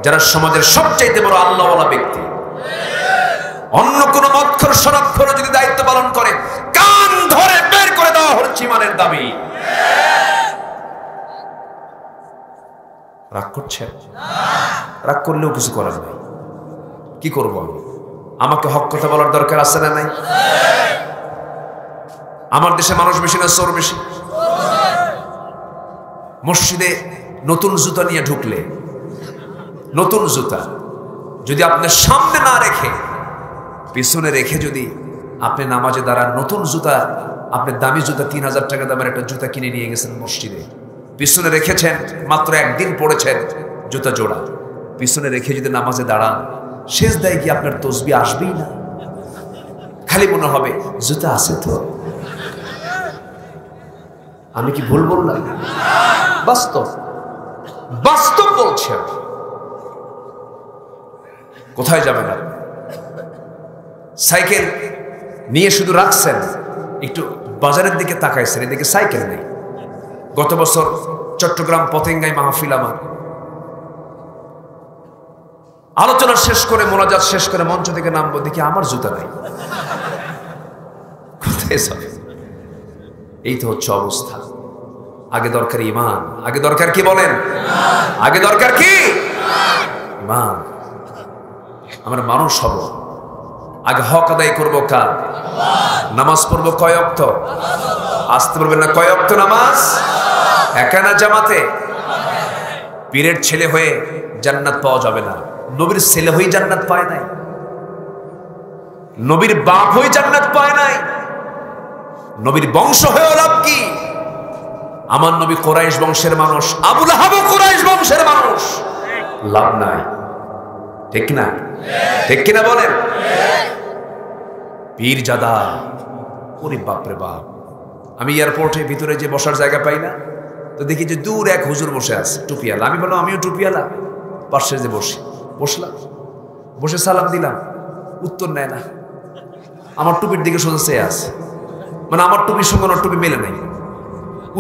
যারা সমাজের সবচাইতে বড় আল্লাহওয়ালা ব্যক্তি। অন্য কোন মৎখর সনক্ষর যদি দায়িত্ব পালন করে, কান ধরে বের করে দেওয়া হচ্ছে ঈমানের দাবি। রাগ করছেন? রাগ করলেও কিছু করার নাই। কি করব আমি? আমাকে হক কথা বলার দরকার আছে না নাই? আমার দেশে মানুষ বেশি না চোর বেশি? মসজিদে নতুন জুতা নিয়ে ঢুকলে, নতুন জুতা যদি আপনি সামনে না রেখে পিছনে রেখে যদি আপনি নামাজে দাঁড়ান, নতুন জুতা, আপনি দামি জুতা 3000 টাকা দামের একটা জুতা কিনে নিয়ে গেছেন মসজিদে, পিছনে রেখেছেন, মাত্র একদিন পড়েছেন জুতা জোড়া, পিছনে রেখে যদি নামাজে দাঁড়ান, সেজদায় গিয়ে আপনার তসবিহ আসবেই না, খালি মনে হবে জুতা আছে তো। আমি কি ভুল বললাম? বাস্তব, বাস্তব বলছি। কোথায় যাবেন? সাইকেল নিয়ে শুধু রাখছেন, একটু বাজারের দিকে তাকাইছেন, এদিকে সাইকেল নেই। গত বছর চট্টগ্রাম পতেঙ্গায় মাহফিল, আমার আলোচনা শেষ করে, মোনাজাত শেষ করে মঞ্চ থেকে নামবো, দেখি আমার জুতা নাই। কোথায় যাবে? এই তো হচ্ছে অবস্থা। আগে দরকার ঈমান। আগে দরকার কি বলেন? আগে দরকার কি? ঈমান। আমরা মানুষ হব, আগে হক আদায় করবো কার? নামাজ পড়বো কয় ওয়াক্ত? আসতে বলবেন না, কয় ওয়াক্ত নামাজ? একা না জামাতে? পীরের ছেলে হয়ে জান্নাত পাওয়া যাবে না। নবীর ছেলে হয়ে জান্নাত পায় নাই, নবীর বাপ হয়ে জান্নাত পায় নাই, নবীর বংশ হয়ে লাভ কি? আমার নবী কুরাইশ বংশের মানুষ, আবু লাহাব কুরাইশ বংশের মানুষ, লাভ নাই। ঠিক না? ঠিক কিনা বলেন? পীরজাদা, ওরে বাপরে বাপ। আমি এয়ারপোর্টে ভিতরে যে বসার জায়গা পাই না, তো দেখি যে দূর এক হুজুর বসে আছে টুপিওয়ালা। আমি বললাম আমিও টুপিওয়ালা, পাশে যে বসলাম, বসে সালাম দিলাম, উত্তর নেয় না। আমার টুপির দিকে সোজা চেয়ে আছে, মানে আমার টুপির সঙ্গে ওনার টুপি মেলে নাই,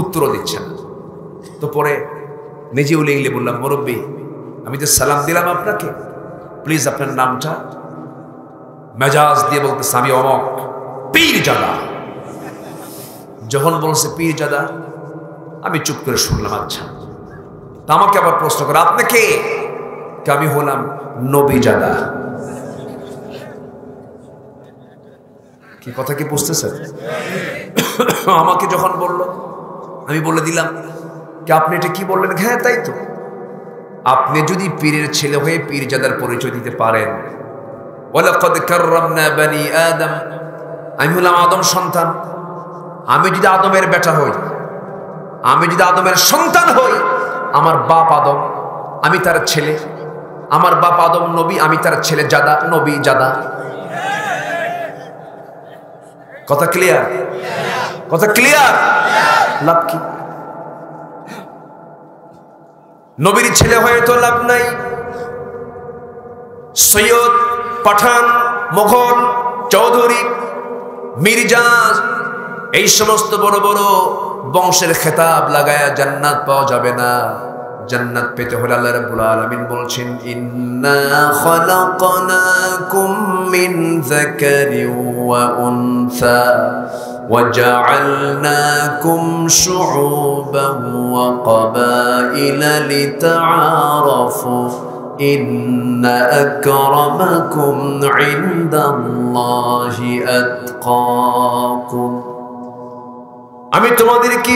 উত্তরও দিচ্ছে না। তো পরে নিজে উলে গেলে বললাম, মুরব্বী আমি যে সালাম দিলাম আপনাকে, প্লিজ আপনার নামটা? মেজাজ দিয়ে বলতেছে আমি অমক পীরজাদা। যখন বলছে পীরজাদা, আমি চুপ করে শুনলাম। আচ্ছা, তা আমাকে আবার প্রশ্ন করে, আপনি কে? আমি হলাম নবীজাদা। কি কথা কি বুঝতেছেন? আমাকে যখন বলল, আমি বলে দিলাম কি আপনি এটা কি বললেন? হ্যাঁ তাই তো, আপনি যদি পীরের ছেলে হয়ে পীরজাদার পরিচয় দিতে পারেন, ওয়ালাকাদ কাররামনা বানি আদম, আমি হলাম আদম সন্তান, আমি যদি আদমের বেটা হই, আমি যদি আদমের সন্তান হই, আমার বাপ আদম, আমি তার ছেলে, আমার বাপ আদম নবী, আমি তার ছেলে জাদা, নবী জাদা। কথা ক্লিয়ার? কথা ক্লিয়ার? লাভ কি? নবীর ছেলে হয়ে তো লাভ নাই। সৈয়দ, পাঠান, মোগল চৌধুরী, মির্জা, এই সমস্ত বড় বড় বংশের খেতাব লাগায়া জান্নাত পাওয়া যাবে না। জান্নাত পেতে হলে আল্লাহ রাব্বুল আলামিন বলছেন, ইন্না খালাকনাকুম মিন যাকারিন ওয়া উনসা ওয়া জাআলনাকুম শুউবান ওয়া ক্বাবাইলা লিতাআরাফু ইন্না আকরামাকুম ইনদাল্লাহি আতকাকুম। আমি তোমাদেরকে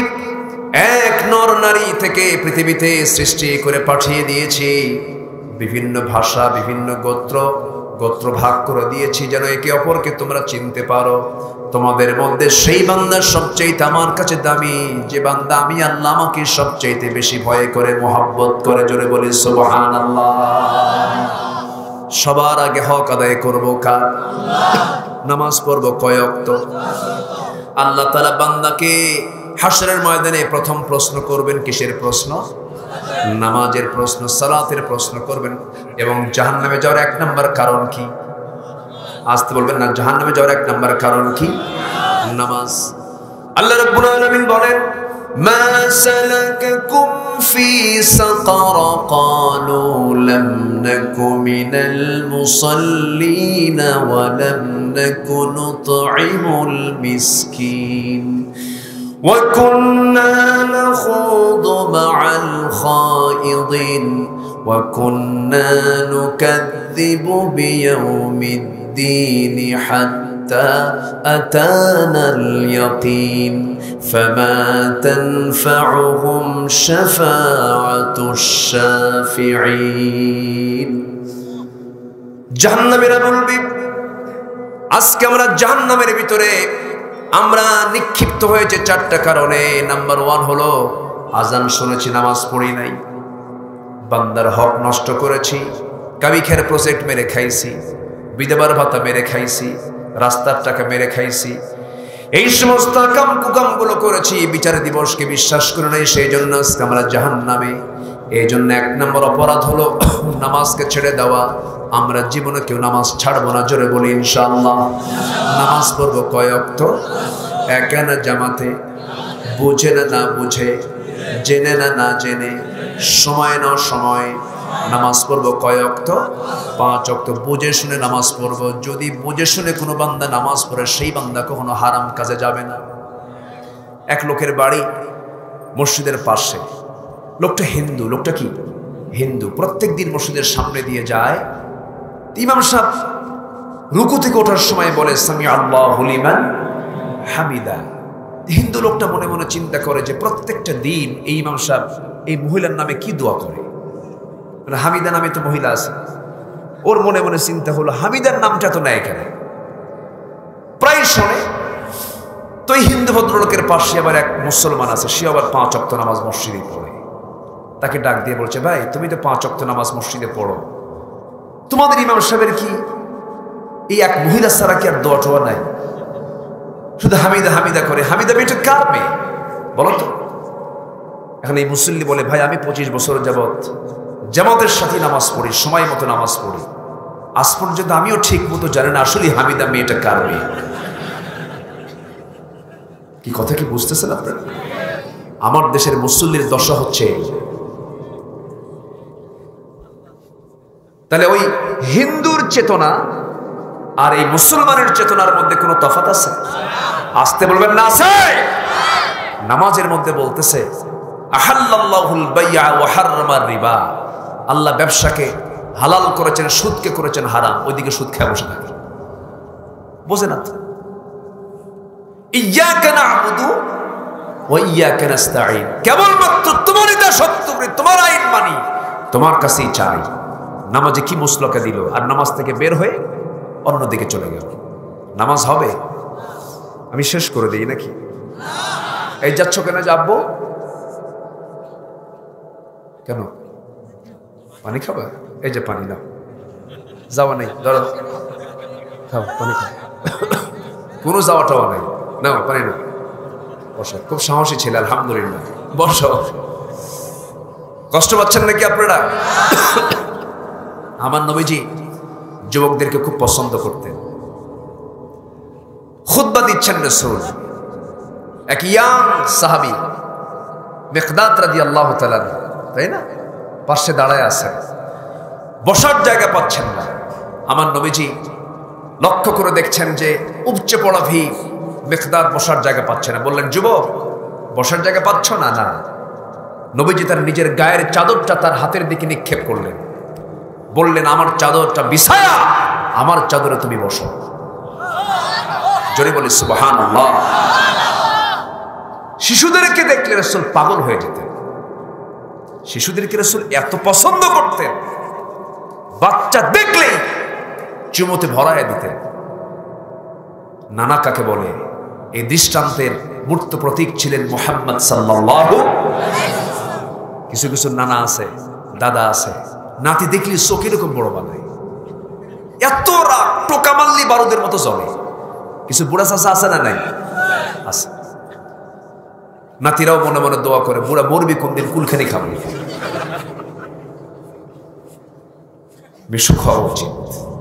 এক নর নারী থেকে পৃথিবীতে সৃষ্টি করে পাঠিয়ে দিয়েছি, বিভিন্ন ভাষা, বিভিন্ন গোত্র ভাগ করে দিয়েছি যেন একে অপরকে তোমরা চিনতে পারো। তোমাদের মধ্যে সেই বান্দা সবচেয়ে আমার কাছে দামি, যে বান্দা আমি আল্লাহ আমাকে সবচেয়ে বেশি ভয় করে, মহব্বত করে। জোরে বলি সুবহানাল্লাহ। সবার আগে হক আদায় করব কার? নামাজ পড়ব কয় ওয়াক্ত? আল্লাহ তাআলা বান্দাকে হাশরের ময়দানে প্রথম প্রশ্ন করবেন কিসের প্রশ্ন? নামাজের প্রশ্ন, সালাতের প্রশ্ন করবেন। এবং জাহান্নামে যাওয়ার এক নাম্বার কারণ কি? আসতে বলবেন না। জাহান্নামে যাওয়ার এক নাম্বার কারণ কি? নামাজ। আল্লাহ রাব্বুল আলামিন বলেন, মা সালাকাকুম ফি সাকার ক্বালু লাম নাকু মিনাল মুসাল্লিন ওয়া লাম নাকু নুতঈমুল মিসকিন وكنا نخوض مع الخائضين وكنا نكذب بيوم الدين حتى أتانا اليقين فما تنفعهم شفاعة الشافعين। জাহান্নামের বলবি, আজকে আমরা জাহান্নামের ভিতরে আমরা নিক্ষিপ্ত হয়েছে চারটা কারণে। নাম্বার 1 হলো আজান শুনেছি, নামাজ পড়ি নাই, বান্দার হক নষ্ট করেছি, কাবিখের প্রজেক্ট মেরে খাইছি, বিধবার ভাতা মেরে খাইছি, রাস্তার টাকা মেরে খাইছি, এই সমস্ত কাম কুকামগুলো করেছি। বিচার দিবসকে বিশ্বাস করে নাই, সেই জন্য আজকে আমরা জাহান্নামে। এই জন্য 1 নম্বর অপরাধ হলো নামাজকে ছেড়ে দেওয়া। আমরা জীবনে কেউ নামাজ ছাড়বো না। জোরে বলি ইনশাআল্লাহ। নামাজ পড়বো কয় ওয়াক্ত? একা না জামাতে, বুঝে না না বুঝে, জেনে না না জেনে, সময় না সময় নামাজ পড়বো কয় ওয়াক্ত? 5 ওয়াক্ত। বুঝে শুনে নামাজ পড়বো। যদি বুঝে শুনে কোনো বান্দা নামাজ পড়ে, সেই বান্দা কখনো হারাম কাজে যাবে না। এক লোকের বাড়ি মসজিদের পাশে, লোকটা হিন্দু। লোকটা কি? হিন্দু। প্রত্যেক দিন মসজিদের সামনে দিয়ে যায়। ইমাম সাহেব রুকু থেকে ওঠার সময় বলে, সামি আল্লাহু লিমান হামিদা। হিন্দু লোকটা মনে মনে চিন্তা করে যে প্রত্যেকটা দিন এই ইমাম সাহেব এই মহিলার নামে কি দোয়া করে, মানে হামিদা নামে তো মহিলা আছে। ওর মনে মনে চিন্তা হলো, হামিদার নামটা তো নেয় কেন? প্রায় শোনে তো। এই হিন্দু ভদ্রলোকের পাশে আবার এক মুসলমান আছে, সে আবার 5 ওয়াক্ত নামাজ মসজিদে পড়ে। তাকে ডাক দিয়ে বলছে, ভাই তুমি তো 5 ওয়াক্ত নামাজ মসজিদে পড়ো, তোমাদের ইমাম সাহেবের কি এই এক মহিলা ছাড়া কি আর দোয়া টোয়া নাই? শুধু হামিদা হামিদা করে। হামিদা মেয়েটা কার মেয়ে বলো তো? এখন এই মুসল্লি বলে, ভাই আমি 25 বছর যাবৎ জামাতের সাথে নামাজ পড়ি, সময় মতো নামাজ পড়ি, আজ পর্যন্ত আমিও ঠিক মতো জানি না আসলে হামিদা মেয়েটা কার মেয়ে। কি কথা কি বুঝতেছেন আপনারা? আমার দেশের মুসল্লির দশা হচ্ছে। তাহলে ওই হিন্দুর চেতনা আর এই মুসলমানের চেতনার মধ্যে কোনো তফাৎ আছে? আসতে বলবেন না আছে? নামাজের মধ্যে বলতেছে, আহাল্লাল্লাহুল বাই'a ওয়া হাররামার রিবা। আল্লাহ ব্যবসাকে হালাল করেছেন, সুদকে করেছেন হারাম। ওইদিকে সুদ খেয়ে বসে থাকে, বোঝে না তো। ইয়্যাকা না'বুদু ওয়া ইয়্যাকা নাস্তাঈন। কেবলমাত্র তোমারই দাসত্ব করি, তোমার আইন মানি, তোমার কাছেই চাই। নামাজে কি মুসলকা দিল, আর নামাজ থেকে বের হয়ে অন্যদিকে চলে গেল। নামাজ হবে? আমি শেষ করে দিই নাকি? এই যাচ্ছ কেন? যাবো কেন? পানি খাবা? এই যে পানি নাও, যাওয়া নেই, ধরো খাও, পানি খাও। কোনো যাওয়া টাওয়া নাই, নাও পানি নাও, বসো। খুব সাহসী ছেলে, আলহামদুলিল্লাহ, বসো। কষ্ট পাচ্ছেন নাকি আপনারা? আমার নবীজি যুবকদেরকে খুব পছন্দ করতেন। খুতবা দিচ্ছেন রাসূল। এক ইয়াং সাহাবী মিকদাদ রাদিয়াল্লাহু তাআলা, তাই না, পাশে দাঁড়ায় আছেন, বসার জায়গা পাচ্ছেন না। আমার নবীজি লক্ষ্য করে দেখছেন যে উপচে পড়া ভিড়, মিকদাদ বসার জায়গা পাচ্ছে না। বললেন, যুবক বসার জায়গা পাচ্ছ না? না। নবীজি তার নিজের গায়ের চাদরটা তার হাতের দিকে নিক্ষেপ করলেন, বললেন, আমার চাদরটা বিছায়া আমার চাদরে তুমি বসো। জোরে বলি সুবহানাল্লাহ। শিশুদেরকে দেখলে রাসূল পাগল হয়ে যেতেন। শিশুদেরকে রাসূল এত পছন্দ করতেন, বাচ্চা দেখলেই চুমোতে ভরায় দিতেন। নানা কাকে বলে, এই দৃষ্টান্তের মূর্ত প্রতীক ছিলেন মুহাম্মদ সাল্লাল্লাহু আলাইহি ওয়াসাল্লাম। কিছু কিছু নানা আছে, দাদা আছে, নাতি দেখলি চোখ এরকম বড় বানায়, এত রাগ, টোকা মারলি বারুদের মতো জ্বলে। কিছু বুড়া চাচা আছে না নাই? আছে। নাতিরাও মনে মনে দোয়া করে, বুড়া মরবি কোন দিন, কুলখানি খাবো। মিশু খাওয়া উচিত।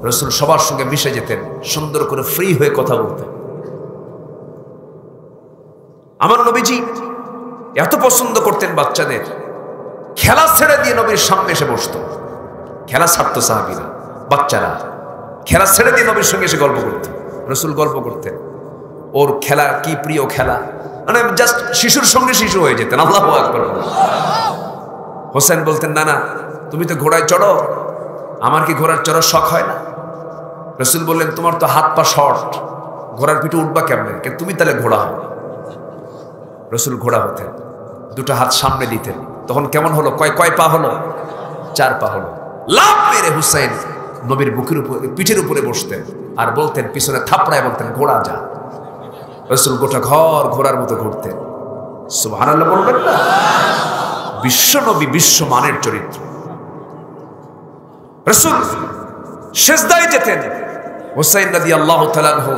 রাসূল সবার সঙ্গে মিশে যেতেন, সুন্দর করে ফ্রি হয়ে কথা বলতেন। আমার নবীজি এত পছন্দ করতেন বাচ্চাদের, খেলা ছেড়ে দিয়ে নবীর সামনে এসে বসত। খেলা ছাড়তো সাহাবীরা, বাচ্চারা খেলা ছেড়ে দিয়ে নবীর সঙ্গে এসে গল্প করত। রাসূল গল্প করতেন, ওর খেলা কি প্রিয় খেলা, মানে জাস্ট শিশুর সঙ্গে শিশু হয়ে যেতেন। আল্লাহু আকবার। হোসেন বলতেন, না না তুমি তো ঘোড়ায় চড়ো, আমার কি ঘোড়ার চড়ার শখ হয় না? রাসূল বললেন, তোমার তো হাত পা শর্ট, ঘোড়ার পিঠে উঠবা কেমনে, তুমি তাহলে ঘোড়া হও। রাসূল ঘোড়া হতেন, দুটো হাত সামনে দিতেন। তখন কেমন হলো, কয় পা হলো? 4 পা হলো। লাফ মেরে হুসাইন নবীর বুকের উপরে, পিঠের উপরে বসতেন আর বলতেন, পিছনে থাপড়ায় বলতেন, ঘোড়া যা। রাসূল গোটা ঘর ঘোড়ার মতো ঘুরতেন। সুবহানাল্লাহ বলবেন না? বিশ্ব নবী, বিশ্ব মানের চরিত্র। রাসূল সিজদায় যেতেন, হুসাইন রাদিয়াল্লাহু তাআলা আনহু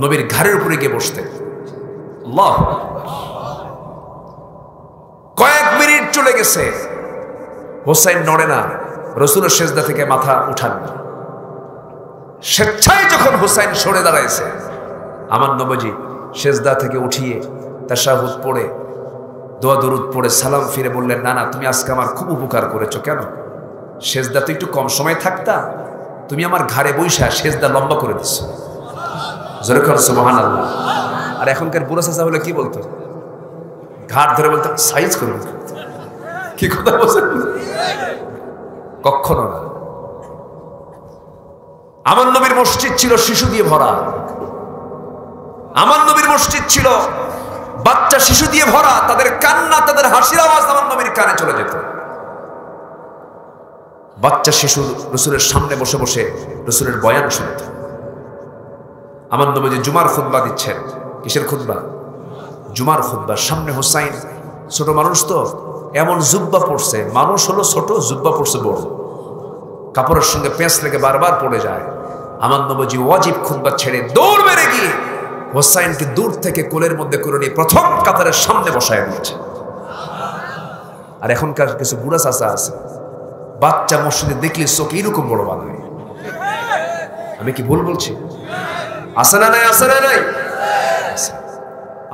নবীর ঘাড়ের উপরে গিয়ে বসতেন। আল্লাহ, কয়েক মিনিট চলে গেছে, হুসাইন নড়ে না, রাসূলের সিজদা থেকে মাথা উঠান না। স্বেচ্ছায় যখন হুসাইন সরে দাঁড়াইছে, আমার নবীজি সিজদা থেকে উঠিয়ে তাশাহুদ পড়ে, দোয়া দরুদ পড়ে সালাম ফিরে বললেন, না না তুমি আজকে আমার খুব উপকার করেছো। কেন? সিজদা তো একটু কম সময় থাকতা, তুমি আমার ঘাড়ে বইসা সিজদা লম্বা করে দিছো। জোরে করে সুবহানাল্লাহ। আর এখনকার বুড়া চাচা হলে কি বলতো? ঘাড় ধরে বলতো, সাইজ করে বলতো। কি কথা বলছেন? কখনো না। আমার নবীর মসজিদ ছিল শিশু দিয়ে ভরা। আমার নবীর মসজিদ ছিল বাচ্চা শিশু দিয়ে ভরা। তাদের কান্না, তাদের হাসির আওয়াজ আমার নবীর কানে চলে যেত। বাচ্চা শিশু রাসূলের সামনে বসে বসে রাসূলের বয়ান শুনত। আমার নবী যে জুমার খুতবা দিচ্ছেন, কিসের খুতবা? জুমার খুতবা। সামনে হুসাইন, ছোট মানুষ তো, এমন জুব্বা পড়ছে, মানুষ হলো ছোট, জুব্বা পড়ছে বড়, কাপড়ের সঙ্গে পেঁচ লেগে বারবার পড়ে যায়। আমার নবীজি ওয়াজিব খুতবা ছেড়ে দৌড় মেরে গিয়ে হুসাইনকে দূর থেকে কোলের মধ্যে করে নিয়ে প্রথম কাতারের সামনে বসায় দিয়েছে। আর এখনকার কিছু বুড়া চাচা আছে, বাচ্চা মসজিদে দেখলে চোখ এইরকম বড় বানায়। আমি কি ভুল বলছি? আছে না নাই? আছে না নাই?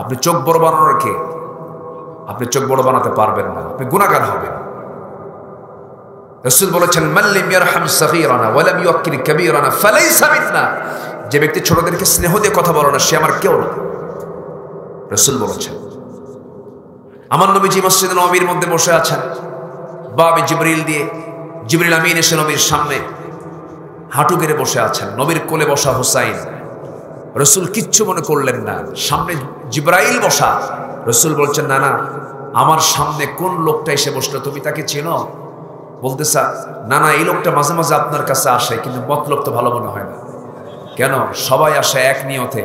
আপনি চোখ বড় বানানোর কে? আপনি চোখ বড় বানাতে পারবেন না, আপনি গুনাহগার হবেন। রাসূল বলেছেন, মান লাম ইয়ারহাম সাগীরানা ওয়া লাম ইউক্কির কাবীরানা ফালাইসা মিন্না। যে ব্যক্তি ছোটদেরকে স্নেহ দিয়ে কথা বলে না, সে আমার কেউ না। রাসূল বলেছেন। আমার নবীজি মসজিদে নববীর মধ্যে বসে আছেন, বাবে জিবরিল দিয়ে, জিবরিল আমিন এসে নবীর সামনে হাঁটু গেড়ে বসে আছেন। নবীর কোলে বসা হুসাইন। রাসূল কিচ্ছু মনে করলেন না, সামনে জিবরাইল বসা। রাসূল বলছেন, না না, আমার সামনে কোন লোকটা এসে বসলো, তুমি তাকে চেনো? বলতেছে, না না, এই লোকটা মাঝে মাঝে আপনার কাছে আসে, কিন্তু মতলব তো ভালো মনে হয় না। কেন? সবাই আসে এক নিয়তে,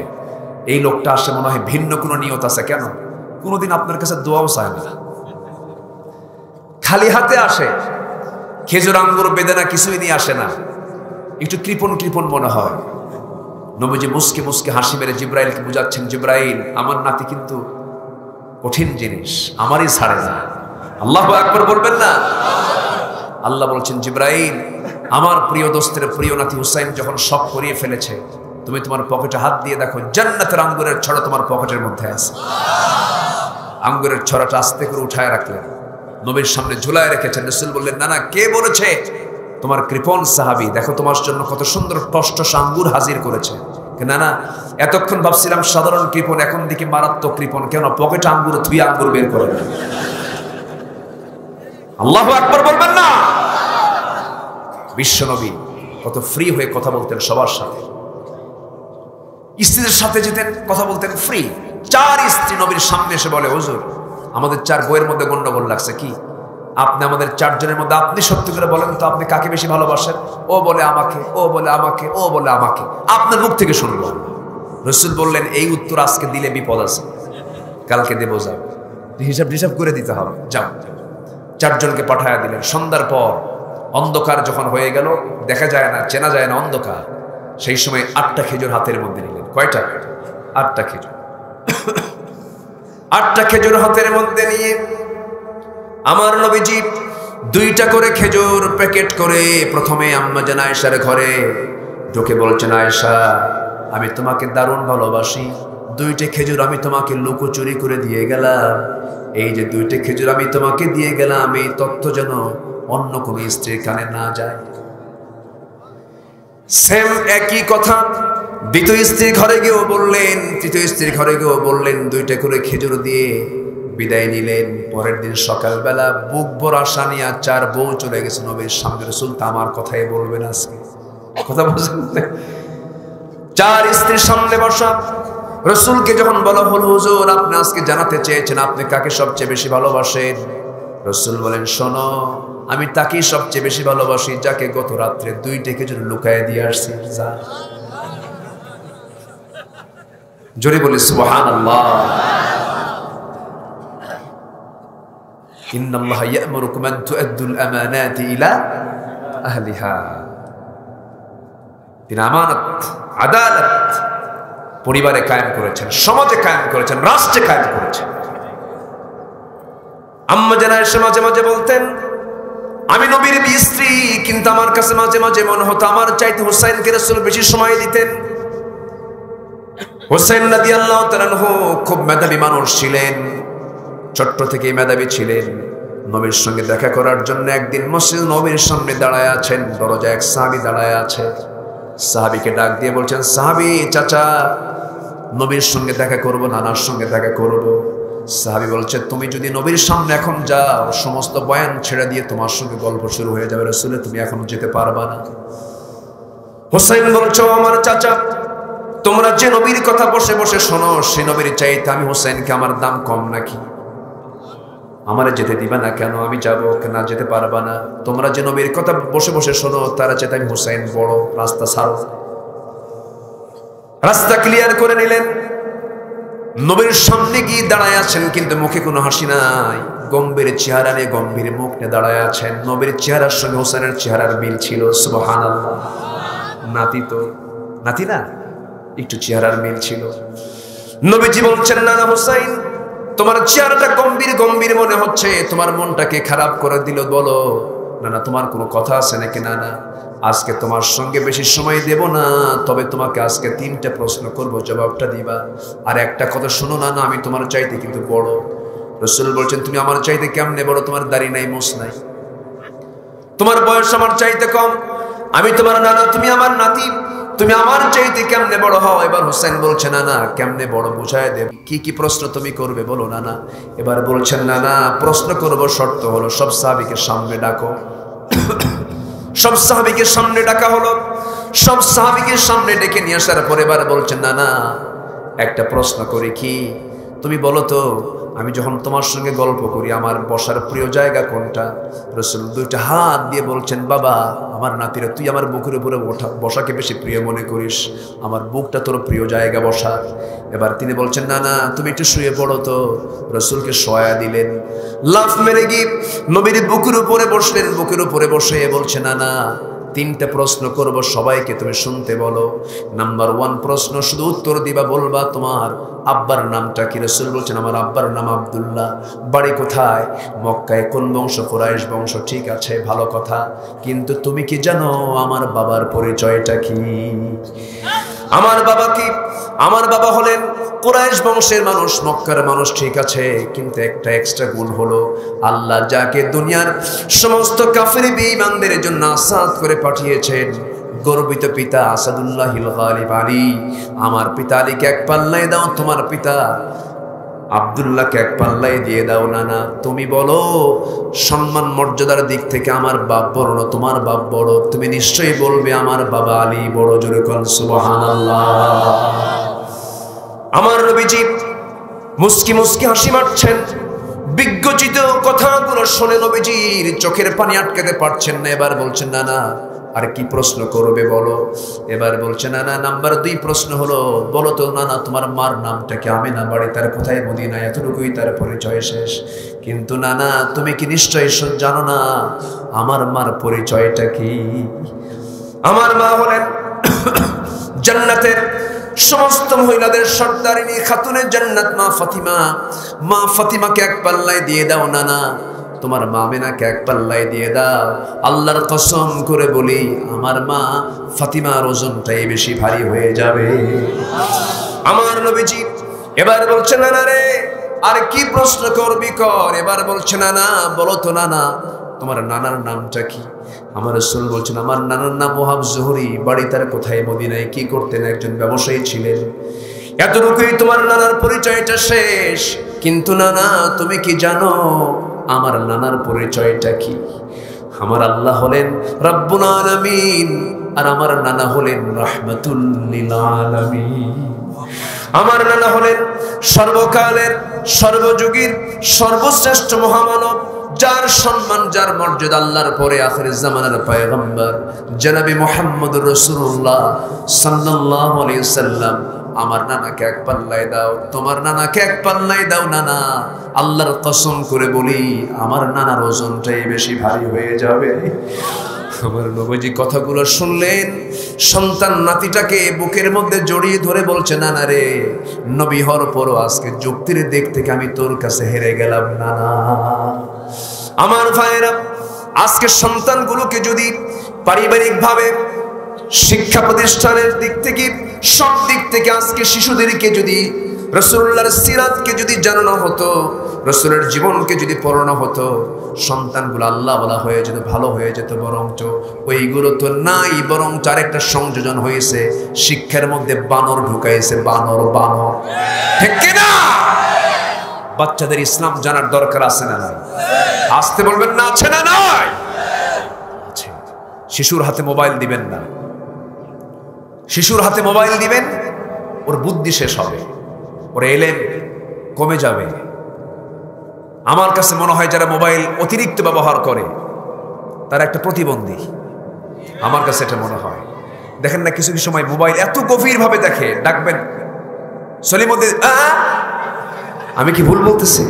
এই লোকটা আসে মনে হয় ভিন্ন কোনো নিয়ত আছে। কেন? কোনোদিন আপনার কাছে দোয়াও চায় না, খালি হাতে আসে, খেজুর আঙ্গুর বেদেনা কিছুই নিয়ে আসে না, একটু কৃপণ কৃপণ মনে হয়। নবীজি মুসকে মুসকে হাসি মেরে জিবরাইলকে বুঝাচ্ছেন, জিবরাইল, আমার নাতি কিন্তু কঠিন জিনিস, আমারই ছাড়ে না। আল্লাহু আকবার বলবেন না? আল্লাহ বলছেন, জিবরাইল, আমার প্রিয় দোস্তের প্রিয় নাতি হুসাইন যখন শক করিয়ে ফেলেছে, তুমি তোমার পকেটে হাত দিয়ে দেখো, জান্নাতের আঙ্গুরের ছড়া তোমার পকেটের মধ্যে আছে। আঙ্গুরের ছড়াটা আস্তে করে উঠায় রাখলেন, নবীর সামনে ঝুলায় রেখেছেন। রাসূল বললেন, না না, কে বলেছে? তোমার কৃপণ সাহাবী, দেখো তোমার জন্য কত সুন্দর টসটসা আঙ্গুর হাজির করেছে। না না, এতক্ষণ ভাবছিলাম সাধারণ কৃপণ, এখন দিকে মারাত্মক কৃপণ। কেন? পকেটে আঙ্গুর থুই আঙ্গুর বের করে। আল্লাহু আকবার বলবেন না? বিশ্বনবী কত ফ্রি হয়ে কথা বলতেন সবার সাথে। স্ত্রীদের সাথে যেতেন, কথা বলতেন ফ্রি। 4 স্ত্রী নবীর সামনে এসে বলে, হুজুর আমাদের 4 বইয়ের মধ্যে গন্ডগোল লাগছে। কি? আপনি আমাদের 4 জনের মধ্যে আপনি সত্যি করে বলেন তো, আপনি কাকে বেশি ভালোবাসেন? ও বলে আমাকে, ও বলে আমাকে, ও বলে আমাকে। আপনার মুখ থেকে শুনবো। রাসূল বললেন, এই উত্তর আজকে দিলে বিপদ আছে, কালকে দেবো। যাও, হিসাব করে দিতে হবে, যাও। 4 জনকে পাঠায়া দিলেন। সন্ধ্যার পর অন্ধকার যখন হয়ে গেল, দেখা যায় না, চেনা যায় না, অন্ধকার। সেই সময় 8টা খেজুর হাতের মধ্যে নিলেন। কয়টা? 8টা খেজুর। 8টা খেজুর হাতের মধ্যে নিয়ে আমার নবীজি 2টা করে খেজুর প্যাকেট করে প্রথমে আম্মা জান আয়েশার ঘরে ঢুকে বলছেন, আয়েশা আমি তোমাকে দারুণ ভালোবাসি, 2টে খেজুর আমি তোমাকে লুকোচুরি করে দিয়ে গেলাম। এই যে 2টে খেজুর আমি তোমাকে দিয়ে গেলাম, এই তথ্য যেন অন্য কোন স্ত্রীর কানে না যায়। সেম একই কথা দ্বিতীয় স্ত্রীর ঘরে গিয়েও বললেন, তৃতীয় স্ত্রীর ঘরে গিয়েও বললেন। 2টা করে খেজুর দিয়ে বিদায় নিলেন। পরের দিন সকালবেলা বুক ভরা আশা নিয়ে 4 বউ চলে গেছে নবীর সামনে। রাসূল তো আমার কথাই বলবেন আজকে, কথা বলছেন। 4 স্ত্রীর সামনে বসা। রাসূলকে যখন বলা হলো, হুজুর আপনি আজকে জানাতে চেয়েছেন আপনি কাকে সবচেয়ে বেশি ভালোবাসেন। রাসূল বলেন, শোনো, আমি তাকেই সবচেয়ে বেশি ভালোবাসি যাকে গত রাত্রে 2টে খেজুর লুকায় দিয়ে আসছি। জোরে বলি সুবহানাল্লাহ। ইন্নাল্লাহা ইয়া'মুরুকুম আন তু'আদ্দুল আমানাতি ইলা আহলিহা। তিনি আমানত, আদালত পরিবারে কায়েম করেছেন, সমাজে কায়েম করেছেন, রাষ্ট্রে কায়েম করেছেন। আম্মা জান আয়েশা মাঝে মাঝে বলতেন, আমি নবীর স্ত্রী, কিন্তু আমার কাছে মাঝে মাঝে মনে হতো আমার চাইতে হুসাইনকে রাসূল বেশি সময় দিতেন। হুসাইন রাদিয়াল্লাহু তাআলা আনহু খুব মেধাবী মানুষ ছিলেন, ছোট্ট থেকেই মেধাবী ছিলেন। নবীর সঙ্গে দেখা করার জন্য একদিন মসজিদ নবীর সামনে দাঁড়ায় আছেন, দরজায় এক সাহাবী দাঁড়ায় আছে। সাহাবীকে ডাক দিয়ে বলছেন, সাহাবী চাচা, নবীর সঙ্গে দেখা করব, নানার সঙ্গে দেখা করব। সাহাবী বলছে, তুমি যদি নবীর সামনে এখন যাও, সমস্ত বয়ান ছেড়ে দিয়ে তোমার সঙ্গে গল্প শুরু হয়ে যাবে। রাসূল তুমি এখন যেতে পারবা না। হুসাইন বলছো, আমার চাচা, তোমরা যে নবীর কথা বসে বসে শোনো, সে নবীর চাইতে আমি হুসাইনকে আমার দাম কম নাকি? আমারে যেতে দিবা না কেন? আমি যাবো না, যেতে পারবা না। তোমরা যে নবীর কথা বসে বসে শোনো, তারা চাইতে আমি হুসাইন বড়। রাস্তা ছাড়ো। রাস্তা ক্লিয়ার করে নিলেন। নবীর সামনে গিয়ে দাঁড়ায় আছেন, কিন্তু মুখে কোনো হাসি নাই। গম্ভীর চেহারা নিয়ে, গম্ভীর মুখ নিয়ে দাঁড়ায় আছেন। নবীর চেহারার সঙ্গে হুসাইনের চেহারার মিল ছিল। সুবহানাল্লাহ। নাতি তো নাতি না, একটু চেহারার মিল ছিল। নবীজি বলছেন, না না হুসাইন, তোমার চেহারাটা গম্ভীর গম্ভীর মনে হচ্ছে, তোমার মনটাকে খারাপ করে দিল। বলো না না, তোমার কোনো কথা আছে নাকি? না না, আজকে তোমার সঙ্গে বেশি সময় দেব না, তবে তোমাকে আজকে 3টা প্রশ্ন করব, জবাবটা দিবা। আর একটা কথা শোনো, না না, আমি তোমার চাইতে কিন্তু বড়। রাসূল বলছেন, তুমি আমার চাইতে কেমনে বড়? তোমার দাড়ি নাই, মোছ নাই, তোমার বয়স আমার চাইতে কম, আমি তোমার নানা, তুমি আমার নাতি, তুমি আমার চাইতে কেমনে বড় হও? এবার হুসাইন বলছে, না না, কেমনে বড় বুঝায় দেব। কি কি প্রশ্ন তুমি করবে বলো না না। এবার বলছেন, না না, প্রশ্ন করব, শর্ত হলো সব সাহাবীকে সামনে ডাকো। সব সাহাবীকে সামনে ডাকা হলো। সব সাহাবীকে সামনে ডেকে নিয়ে আসার পরে এবার বলছেন, না না, একটা প্রশ্ন করি, কি? তুমি বলো তো, আমি যখন তোমার সঙ্গে গল্প করি আমার বসার প্রিয় জায়গা কোনটা? রাসূল 2টা হাত দিয়ে বলছেন, বাবা আমার নাতিরা, তুই আমার বুকের উপরে বসাকে বেশি প্রিয় মনে করিস, আমার বুকটা তোর প্রিয় জায়গা বসার। এবার তিনি বলছেন, না না, তুমি একটু শুয়ে পড়ো তো। রাসূলকে শোয়া দিলেন। লাফ মেরে গিয়ে নবীর বুকের উপরে বসলেন। বুকের উপরে বসে বলছে, না না, 3টা প্রশ্ন করব, সবাইকে তুমি শুনতে বলো। নাম্বার 1 প্রশ্ন, শুধু উত্তর দিবা, বলবা তোমার আব্বার নামটা কি? রাসূল বলছেন, আমার আব্বার নাম আব্দুল্লাহ। বাড়ি কোথায়? মক্কায়। কোন বংশ? কুরাইশ বংশ। ঠিক আছে, ভালো কথা, কিন্তু তুমি কি জানো আমার বাবার পরিচয়টা কি? আমার বাবা কি? আমার বাবা হলেন কুরাইশ বংশের মানুষ, মক্কার মানুষ, ঠিক আছে, কিন্তু একটা এক্সট্রা গুণ হলো আল্লাহ যাকে দুনিয়ার সমস্ত কাফির বেঈমানদের জন্য আসাদ করে পাঠিয়েছেন, গর্বিত পিতা আসাদুল্লাহিল গালিব আলী, আমার পিতা আলীকে এক পাল্লায় দাও, তোমার পিতা আব্দুল্লাহকে এক পাল্লায় দিয়ে দাও। না না, তুমি বলো সম্মান মর্যাদার দিক থেকে আমার বাপ বড় না তোমার বাপ বড়? তুমি নিশ্চয়ই বলবে আমার বাবা আলী বড়। জোরে কোন সুবহানাল্লাহ। আমার নবীজি মুস্কি মুস্কি হাসি মারছেন, বিজ্ঞচিত কথাগুলো শুনে নবীজির চোখের পানি আটকাতে পারছেন না। এবার বলছেন না না, আর কি প্রশ্ন করবে বলো? এবার বলছে না না, নাম্বার 2 প্রশ্ন হলো, বলো তো না না তোমার মার নামটা কি? আমেনা, বাড়ি তার কোথায়? মদিনা। এতটুকুই তার পরিচয় শেষ। কিন্তু না না, তুমি কি নিশ্চয় জানো না আমার মার পরিচয়টা কি? আমার মা হলেন জান্নাতের সমস্ত মহিলাদের সর্দারিনী, খাতুনে জান্নাত মা ফাতিমা। মা ফাতিমাকে এক পাল্লায় দিয়ে দাও। না না, তোমার মা আমেনাকে এক পাল্লায় দিয়ে দাও। আল্লাহর কসম করে বলি আমার মা ফাতিমার ওজনটাই বেশি ভারী হয়ে যাবে। আমার নবীজি এবার বলছে না না রে, আর কি প্রশ্ন করবি কর। এবার বলছে না না, বলো তো না না তোমার নানার নামটা কি? আমার রাসূল বলছেন আমার নানার নাম ওহাব জোহরি, বাড়ি তার কোথায়? মদিনায়। কি করতেন? একজন ব্যবসায়ী ছিলেন। এতটুকুই তোমার নানার পরিচয়টা শেষ। কিন্তু নানা, তুমি কি জানো আমার নানার পরিচয়টা কি? আমার আল্লাহ হলেন রাব্বুল আলামিন, আর আমার নানা হলেন রাহমাতুল লিল আলামিন। আমার নানা হলেন সর্বকালের, সর্বযুগের সর্বশ্রেষ্ঠ মহামানব, যার সম্মান, যার মর্যাদা আল্লাহর পরে আখিরের জামানার পয়গম্বর জনাবে মুহাম্মদুর রাসূলুল্লাহ সাল্লাল্লাহু আলাইহি সাল্লাম। আমার নানাকে এক পাল্লায় দাও, তোমার নানাকে এক পাল্লায় দাও। নানা, আল্লাহর কসম করে বলি আমার নানার ওজনটাই বেশি ভারী হয়ে যাবে। আমার নবীজি কথাগুলো শুনলেন, সন্তান নাতিটাকে বুকের মধ্যে জড়িয়ে ধরে বলছে না না রে, নবী হওয়ার পরও আজকে যুক্তির দিক থেকে আমি তোর কাছে হেরে গেলাম। না না আমার ভাইয়েরা, আজকে সন্তানগুলোকে যদি পারিবারিকভাবে, শিক্ষা প্রতিষ্ঠানের দিক থেকে, সব দিক থেকে আজকে শিশুদেরকে যদি রাসূলুল্লাহর সিরাতকে যদি জানানো হতো, রাসূলের জীবনকে যদি পড়ানো হতো, সন্তানগুলো আল্লাহ বলা হয়ে যেত, ভালো হয়ে যেত। বরঞ্চ ওইগুলো তো নাই, বরং তার একটা সংযোজন হয়েছে, শিক্ষার মধ্যে বানর ঢুকাইছে। বানর বানর, ঠিক কিনা? বাচ্চাদের ইসলাম জানার দরকার আছে না নাই? আসতে বলবেন না, আছে না নাই? আছে। শিশুর হাতে মোবাইল দিবেন না। শিশুর হাতে মোবাইল দিবেন, ওর বুদ্ধি শেষ হবে, ওর এলেম কমে যাবে। আমার কাছে মনে হয় যারা মোবাইল অতিরিক্ত ব্যবহার করে তারা একটা প্রতিবন্ধী। আমার কাছে এটা মনে হয়। দেখেন না, কিছু কিছু সময় মোবাইল এত গভীরভাবে দেখে, ডাকবেন সলিমুদ্দিন, আমি কি ভুল বলতেছি?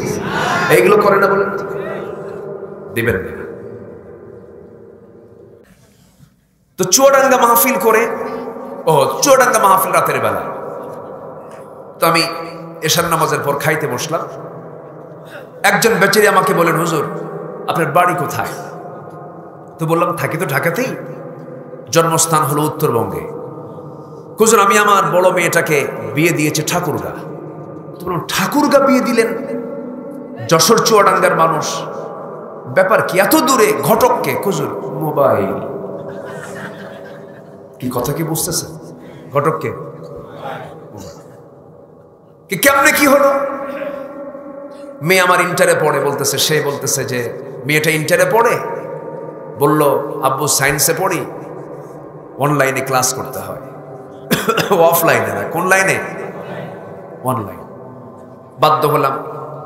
এইগুলো করে না বলেন, দিবেন না। তো চুয়াডাঙ্গা মাহফিল করে, চুয়াডাঙ্গা মাহফিল রাতের বেলা। তো আমি এশার নামাজের পর খাইতে বসলাম। একজন বেচারি আমাকে বলেন, হুজুর আপনার বাড়ি কোথায়? তো বললাম থাকি তো ঢাকাতেই, জন্মস্থান হলো উত্তরবঙ্গে। হুজুর আমি আমার বড় মেয়েটাকে বিয়ে দিয়েছি ঠাকুরগা। তো বললাম ঠাকুরগা বিয়ে দিলেন? যশোর চুয়াডাঙ্গার মানুষ, ব্যাপার কি এত দূরে? ঘটককে? হুজুর মোবাইল। কি কথা কি বুঝতেছেন? ঘটককে কেমনে কি হলো? মেয়ে আমার ইন্টারে পড়ে, বলতেছে, সে বলতেছে যে মেয়েটা ইন্টারে পড়ে, বলল আব্বু সায়েন্সে পড়ি, অনলাইনে ক্লাস করতে হয়। অফলাইনে না, কোন লাইনে? অনলাইন। বাধ্য হলাম,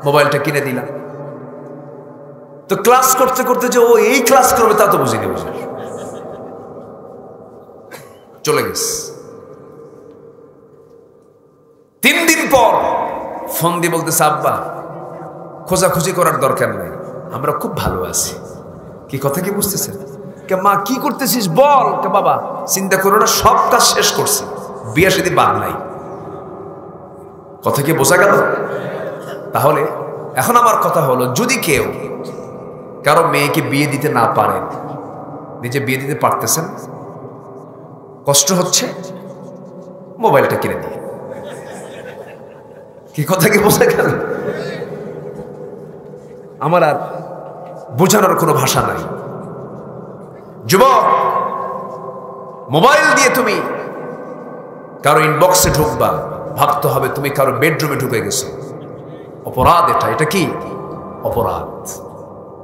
মোবাইলটা কিনে দিলাম। তো ক্লাস করতে করতে যে ও এই ক্লাস করবে তা তো বুঝিনি, বুঝে চলে গেছে। 3 দিন পর ফোন দিয়ে বলতেছে, আব্বা খোঁজাখুঁজি করার দরকার নাই, আমরা খুব ভালো আছি। কি কথা কি বুঝতেছেন? কে মা কি করতেছিস বল? কে বাবা চিন্তা করো না, সব কাজ শেষ করছি, বিয়ে শাদী বাদ নাই। কথা কি বোঝা গেল? তাহলে এখন আমার কথা হলো, যদি কেউ কারো মেয়েকে বিয়ে দিতে না পারেন, নিজে বিয়ে দিতে পারতেছেন, কষ্ট হচ্ছে, মোবাইলটা কিনে দিয়ে। কি কথা কি বোঝা গেল? আমার আর বোঝানোর কোনো ভাষা নাই। যুবক, মোবাইল দিয়ে তুমি কারো ইনবক্সে ঢুকবা, ভাবতে হবে তুমি কারো বেডরুমে ঢুকে গেছো। অপরাধ এটা। এটা কি অপরাধ?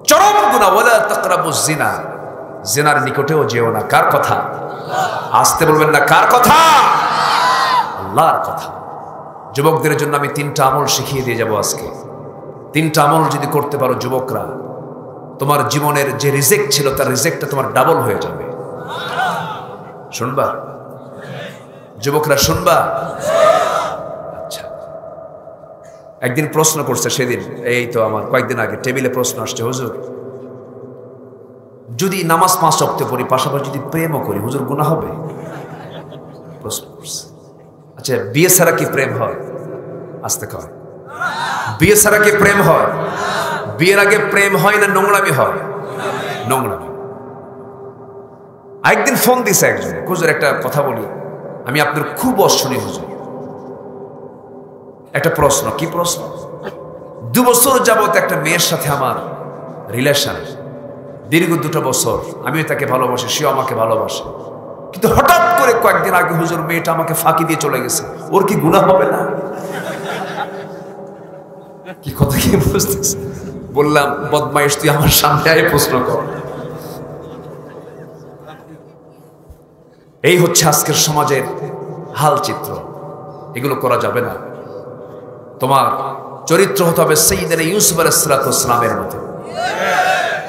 চরম গুনাহ। ওয়ালা তাকরাবুজ জিনা, জিনার নিকটেও যেও না। কার কথা? আসতে বলবেন না। কার কথা? আল্লাহর কথা। যুবকদের জন্য আমি 3টা আমল শিখিয়ে দিয়ে যাব আজকে। 3টা আমল যদি করতে পারো যুবকরা, তোমার জীবনের যে রিজেক্ট ছিল তার রিজেক্টটা তোমার ডাবল হয়ে যাবে। শুনবা যুবকরা, শুনবা? আচ্ছা, একদিন প্রশ্ন করছে, সেদিন এই তো আমার কয়েকদিন আগে টেবিলে প্রশ্ন আসছে, হুজুর যদি নামাজ 5 ওয়াক্ত পড়ি, পাশাপাশি যদি প্রেমও করি, হুজুর গুনাহ হবে? প্রশ্ন করছে। আচ্ছা, বিয়ে ছাড়া কি প্রেম হয়? আসতে কয়, বিয়ে ছাড়া কি প্রেম হয়? বিয়ের আগে প্রেম হয় না নোংরামি হয়? নোংরামি। একদিন ফোন দিছে একজন, হুজুর একটা কথা বলি, আমি আপনার খুব অশুনি হুজুর। একটা প্রশ্ন। কি প্রশ্ন? 2 বছর যাবত একটা মেয়ের সাথে আমার রিলেশন, দীর্ঘ 2টা বছর। আমিও তাকে ভালোবাসি, সেও আমাকে ভালোবাসে, কিন্তু হঠাৎ করে কয়েকদিন আগে হুজুর মেয়েটা আমাকে ফাঁকি দিয়ে চলে গেছে। ওর কি গুনাহ হবে না? কি কথা কি বুঝতেছে? বললাম, বদমাইশ, তুই আমার সামনে আয় প্রশ্ন কর। এই হচ্ছে আজকের সমাজের হাল চিত্র। এগুলো করা যাবে না। তোমার চরিত্র হতে হবে সাইয়্যিদানা ইউসুফ আলাইহিস সালামের মতো।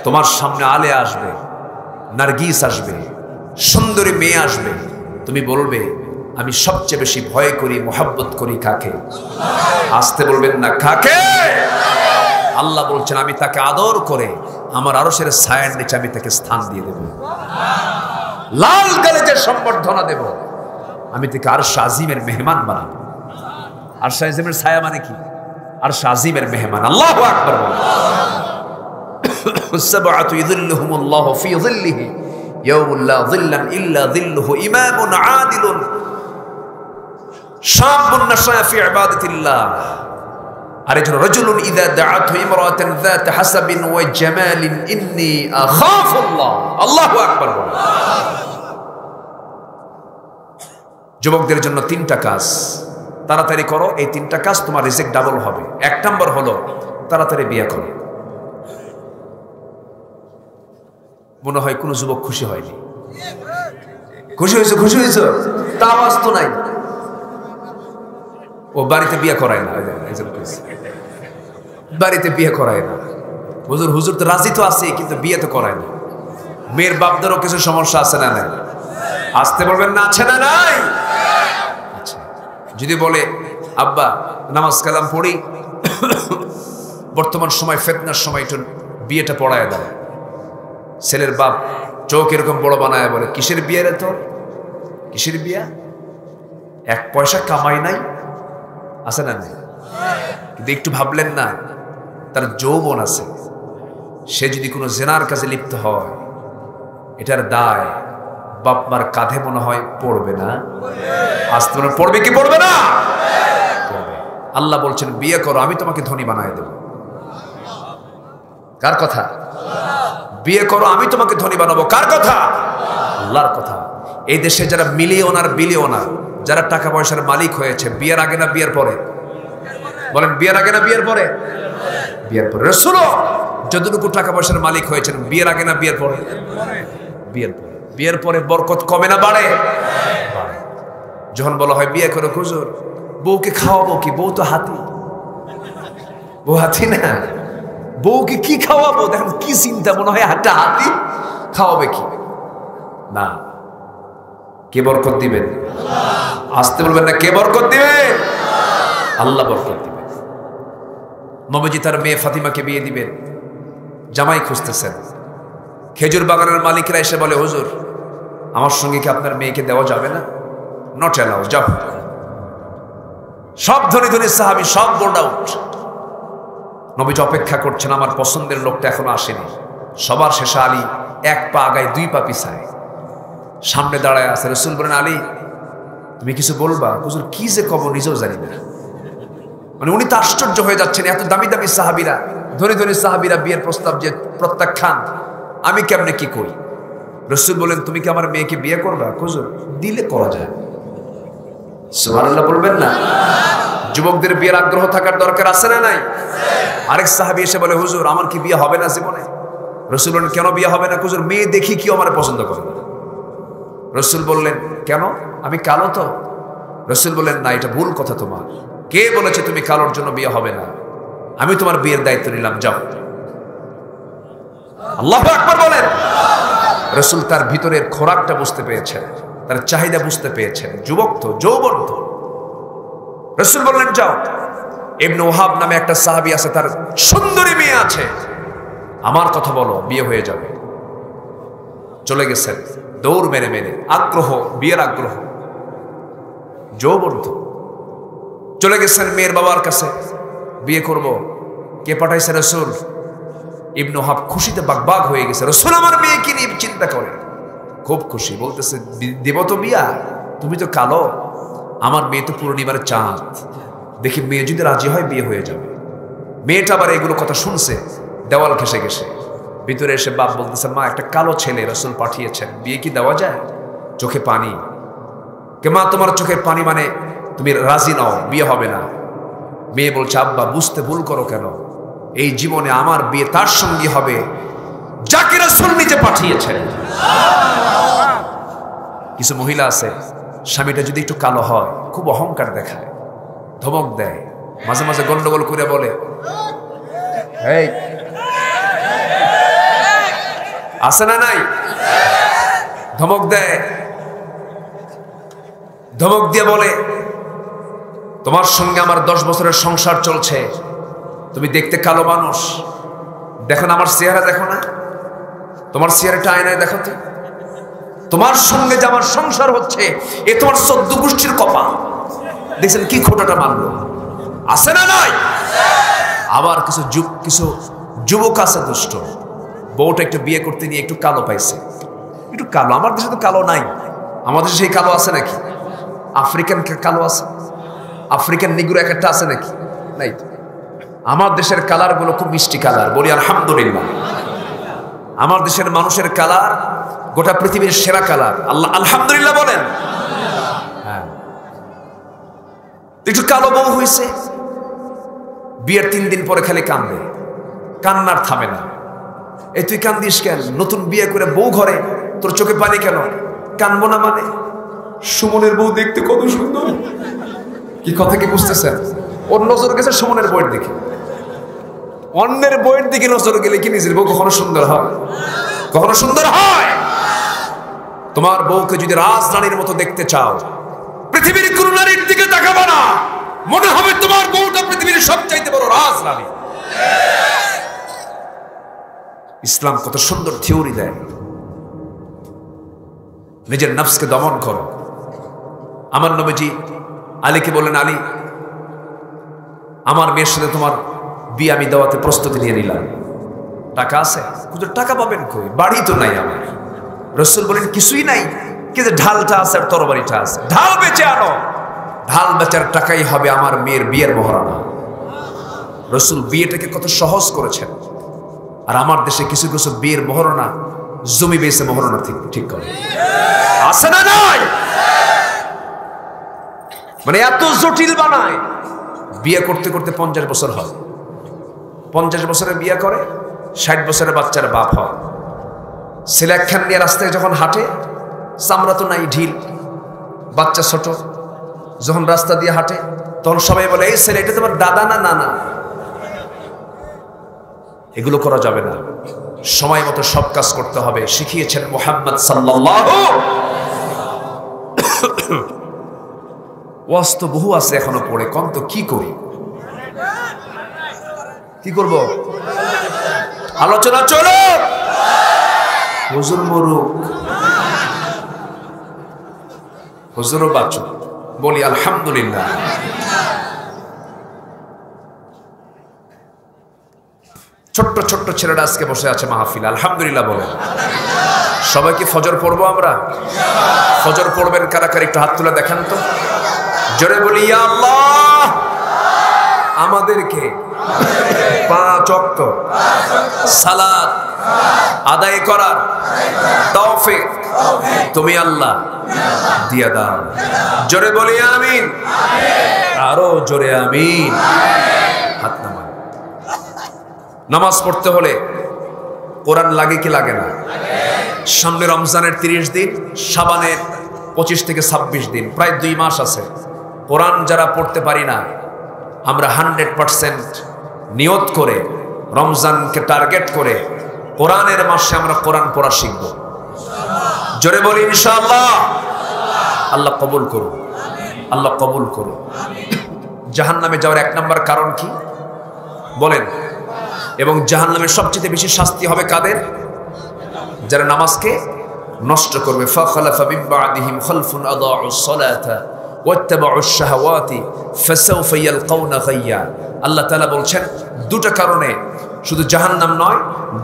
তোমার সামনে আলে আসবে, নার্গিস আসবে, সুন্দরী মেয়ে আসবে, তুমি বলবে আমি সবচেয়ে বেশি ভয় করি, মোহাব্বত করি কাকে? আসতে বলবেন না। কাকে? আল্লাহ বলছেন আমি তাকে আদর করে আমার আরশের ছায়ার নিচে আমি তাকে স্থান দিয়ে দেব, লাল গালিচে সম্বর্ধনা দেব, আমি তাকে আরশ আজিমের মেহমান বানাবো। আরশ আজিমের ছায়া মানে কি? আরশ আজিমের মেহমান। আল্লাহু আকবার। সাবআতু ইযিল্লুহুমুল্লাহু ফি যিল্লিহি ইয়াওমা লা যিল্লা ইল্লা যিল্লুহু, ইমামুন আদিলুন, শাবুন নাশা ফি ইবাদাতিল্লাহ, আরেকজন রাজুলুন ইযা দাআতহু ইমরাতান যাত হাসাবিন ওয়া জামালিন ইন্নী আখাফুল্লাহ। আল্লাহু আকবার। যুবকদের জন্য 3টা কাজ তাড়াতাড়ি করো। এই 3টা কাজ তোমার রিজেক্ট ডাবল হবে। 1 নাম্বার হলো তাড়াতাড়ি বিয়ে করো। মনে হয় কোনো যুবক খুশি হয়নি। খুশি হয়েছে? খুশি হয়েছে? তা আওয়াজ তো নাই। ও বাড়িতে বিয়ে করায় না, বাড়িতে বিয়ে করায় না। হুজুর, হুজুর তো রাজি তো আছে, কিন্তু বিয়ে তো করায় না। মেয়ের বাপদেরও কিছু সমস্যা আছে না নাই? আসতে বলবেন না। আছে না নাই? আচ্ছা, যদি বলে আব্বা নামাজ কালাম পড়ি, বর্তমান সময় ফিতনার সময় একটু বিয়েটা পড়ায় দাও, ছেলের বাপ চোখ এরকম বড় বানায় বলে কিসের বিয়ে রে তোর? কিসের বিয়া? 1 পয়সা কামাই নাই, আছে না নাই? কিন্তু একটু ভাবলেন না, তার যৌবন আছে, সে যদি কোনো জেনার কাজে লিপ্ত হয়, এটার দায় বাপ মার কাঁধে মনে হয় পড়বে না? আসতে মনে পড়বে কি পড়বে না? আল্লাহ বলছেন বিয়ে করো, আমি তোমাকে ধনী বানায় দেব। কার কথা? বিয়ে করো, আমি তোমাকে ধনী বানাবো। কার কথা? আল্লাহর কথা। এই দেশে যারা মিলিয়নার বিলিয়নার, যারা টাকা পয়সার মালিক হয়েছে, বিয়ের আগে না বিয়ের পরে? বলেন, বিয়ের আগে না বিয়ের পরে? বিয়ের পরে। রাসূলও যতটুকু টাকা পয়সার মালিক হয়েছেন, বিয়ের আগে না বিয়ের পরে? বিয়ের পরে। বিয়ের পরে বরকত কমে না বাড়ে? যখন বলা হয় বিয়ে করো হুজুর, বউকে খাওয়াবো কি? বউ তো হাতি। বউ হাতি না, বউকে কি খাওয়াবো? দেখেন কি চিন্তা, মনে হয় হাতটা হাতি, খাওয়াবে কি? না। কে বরকত দিবেন? আসতে বলবেন না। কে বরকত দিবেন? আল্লাহ বরকত দিবেন। নবীজি তার মেয়ে ফাতিমাকে বিয়ে দিবেন, জামাই খুঁজতেছেন। খেজুর বাগানের মালিকরা এসে বলে হুজুর, আমার সঙ্গে কি আপনার মেয়েকে দেওয়া যাবে না? নট অ্যালাউ, যাও। সব ধনী ধনী সাহাবী সব বোল্ড আউট। নবীজি অপেক্ষা করছেন, আমার পছন্দের লোকটা এখনো আসেনি। সবার শেষে আলী 1 পা আগায় 2 পা পিছায়, সামনে দাঁড়ায় আছে। রাসূল বলেন, আলী তুমি কিছু বলবা? হুজুর কি যে কব নিজেও জানি না। মানে উনি তো আশ্চর্য হয়ে যাচ্ছেন, এত দামি দামি সাহাবীরা, ধনী ধনী সাহাবীরা বিয়ের প্রস্তাব যে প্রত্যাখ্যান, আমি কেমনে কি করি? রাসূল বলেন, তুমি কি আমার মেয়েকে বিয়ে করবা? হুজুর দিলে করা যায়। সুবহানাল্লাহ বলবেন না? যুবকদের বিয়ের আগ্রহ থাকার দরকার আছে না নাই? আরেক সাহাবী এসে বলে, হুজুর আমার কি বিয়ে হবে না জীবনে? রাসূল বলেন, কেন বিয়ে হবে না? হুজুর মেয়ে দেখি কি আমার পছন্দ করে না। রাসূল বললেন, কেন? আমি কালো তো? রাসূল বললেন, না, এটা ভুল কথা তোমার। কে বলেছে তুমি কালোর জন্য বিয়ে হবে না? আমি তোমার বিয়ের দায়িত্ব নিলাম, যাও। আল্লাহু আকবার বলেন। রাসূল তার ভিতরের খোরাকটা বুঝতে পেরেছেন, তার চাহিদা বুঝতে পেরেছেন। যুবক তো, যৌবন তো। রাসূল বললেন, যাও। ইবনে ওয়াহাব নামে একটা সাহাবী আছে, তার সুন্দরী মেয়ে আছে, আমার কথা বলো, বিয়ে হয়ে যাবে। চলে গেছেন দৌড় মেরে মেরে, আগ্রহ, বিয়ের আগ্রহ, যৌবন তো। চলে গেছেন মেয়ের বাবার কাছে, বিয়ে করব। কে পাঠাইছে? রাসূল। ইবনে ওয়াহাব খুশিতে বাগবাগ হয়ে গেছে। রাসূল আমার মেয়েকে নিয়ে চিন্তা করে, খুব খুশি, বলতেছে, দেব তো বিয়া, তুমি তো কালো, আমার মেয়ে তো পূর্ণিমার চাঁদ, দেখি মেয়ে যদি রাজি হয় বিয়ে হয়ে যাবে। মেয়েটা আবার এগুলো কথা শুনছে, দেওয়াল ঘেসে গেছে। ভিতরে এসে বাপ বলতেছে, মা একটা কালো ছেলে রাসূল পাঠিয়েছেন, বিয়ে কি দেওয়া যায়? চোখে পানি। কে মা, তোমার চোখের পানি মানে তুমি রাজি নাও, বিয়ে হবে না। মেয়ে বলছে, আব্বা বুঝতে ভুল করো কেন, এই জীবনে আমার বিয়ে তার সঙ্গে হবে যাকে রাসূল নিজে পাঠিয়েছেন। কিছু মহিলা আছে, স্বামীটা যদি একটু কালো হয় খুব অহংকার দেখায়, ধমক দেয়, মাঝে মাঝে গন্ডগোল করে বলে, এই আছে না নাই? ধমক দেয়, ধমক দিয়ে বলে, তোমার সঙ্গে আমার 10 বছরের সংসার চলছে, তুমি দেখতে কালো মানুষ, দেখো না আমার চেহারা, দেখো না তোমার চেহারাটা আয়নায় দেখো তো, তোমার সঙ্গে যে আমার সংসার হচ্ছে এ তোমার 14 গোষ্ঠীর কপাল। দেখছেন কি খোটাটা মানলো? আছে না নাই? আবার কিছু যুবক আছে দুষ্ট, বউটা একটু বিয়ে করতে নিয়ে একটু কালো পাইছে, একটু কালো। আমার দেশে তো কালো নাই, আমাদের সেই কালো আছে নাকি? আফ্রিকান কালো আছে, আফ্রিকান নিগ্রো একটা আছে নাকি? নাই। আমার দেশের কালার গুলো খুব মিষ্টি কালার, বলি আলহামদুলিল্লাহ। আমার দেশের মানুষের কালার গোটা পৃথিবীর সেরা কালার, আল্লাহ আলহামদুলিল্লাহ বলেন। হ্যাঁ, একটু কালো বউ হয়েছে, বিয়ের 3 দিন পরে খালি কান্দে, কান্নার থামে না। এই তুই কান্দিস কেন? নতুন বিয়ে করে বউ ঘরে, তোর চোখে পানি কেন? কানবো না মানে? সুমনের বউ দেখতে কত সুন্দর। কি কথা কি বুঝতেছেন? ওর নজর গেছে সুমনের বউয়ের দিকে, অন্যের বউয়ের দিকে নজর গেলে কি নিজের বউ কখনো সুন্দর হয়? কখনো সুন্দর হয়? তোমার বউকে যদি রাজরানীর মতো দেখতে চাও, পৃথিবীর কোন নারীর দিকে তাকাবে না, মনে হবে তোমার বউটা পৃথিবীর সবচাইতে বড় রাজরানী। ইসলাম কত সুন্দর থিওরি দেয়, নিজের নফসকে দমন করো। আমার নবীজি আলীকে বললেন, আলী আমার মেয়ের সাথে তোমার বিয়ে আমি দেওয়াতে প্রস্তুতি নিয়ে নিলাম, টাকা আছে? হুজুর টাকা পাবেন কই, বাড়ি তো নাই আমার। রাসূল বলেন, কিছুই নাই, কিন্তু ঢালটা আছে আর তরবারিটা আছে, ঢাল বেচে আনো, ঢাল বেচার টাকাই হবে আমার মেয়ের বিয়ের মহারণা। রাসূল বিয়েটাকে কত সহজ করেছেন। আর আমার দেশে কিছু কিছু বিয়ের মহারণা জমি বেচে মহারণা ঠিক করে, আছে না নাই? মানে এত জটিল বানায়। বিয়ে করতে করতে 50 বছর হয়, 50 বছরে বিয়ে করে, 60 বছরের বাচ্চার বাপ হয়। ছেলে একখান নিয়ে রাস্তায় যখন হাঁটে, চামড়া তো নাই, ঢিল, বাচ্চা ছোট, যখন রাস্তা দিয়ে হাঁটে তখন সবাই বলে, এই ছেলে এটা তোমার দাদা না নানা? এগুলো করা যাবে না, সময় মতো সব কাজ করতে হবে, শিখিয়েছেন মুহাম্মদ সাল্লাল্লাহু। ওয়াজ তো বহু আছে এখনো পড়ে, কম তো কি করি, কি করব? আলোচনা চলো, হুজুর মরুক, হুজুরও বাঁচুক, বলি আলহামদুলিল্লাহ। ছোট্ট ছোট্ট ছেলেরা আজকে বসে আছে মাহফিল, আলহামদুলিল্লাহ বলেন। সবাই কি ফজর পড়বো আমরা? ফজর পড়বেন কারা কারা একটু হাত তুলে দেখান তো, জোরে বলি ইয়া আল্লাহ আমাদেরকে 5 ওয়াক্ত সালাত আদায় করার তৌফিক তুমি আল্লাহ দিয়া দাও। জোরে বলি আমিন, আরো জোরে আমিন। হাত নামান। নামাজ পড়তে হলে কোরআন লাগে কি লাগে না? সামনে রমজানের 30 দিন, শাবানের 25 থেকে 26 দিন, প্রায় 2 মাস আছে। কোরআন যারা পড়তে পারি না, আমরা 100% নিয়ত করে রমজানকে টার্গেট করে কোরআনের মাসে আমরা কোরআন পড়া শিখব। জোরে বলি ইনশাআল্লাহ। আল্লাহ কবুল করুন, আল্লাহ কবুল করুন। জাহান্নামে যাওয়ার 1 নম্বর কারণ কি বলেন? এবং জাহান্নামের সবচেয়ে বেশি শাস্তি হবে কাদের? যারা নামাজকে নষ্ট করবে। ফাখালাফা মিন বা'দিহিম খালফুন আদাউস সালাতা ওয়াত্তাবাউশ শাহাওয়াতি ফাসাউফা ইয়ালকাউনা গায়্যা। আল্লাহ তাআলা বলছেন 2টা কারণে শুধু জাহান্নাম নয়,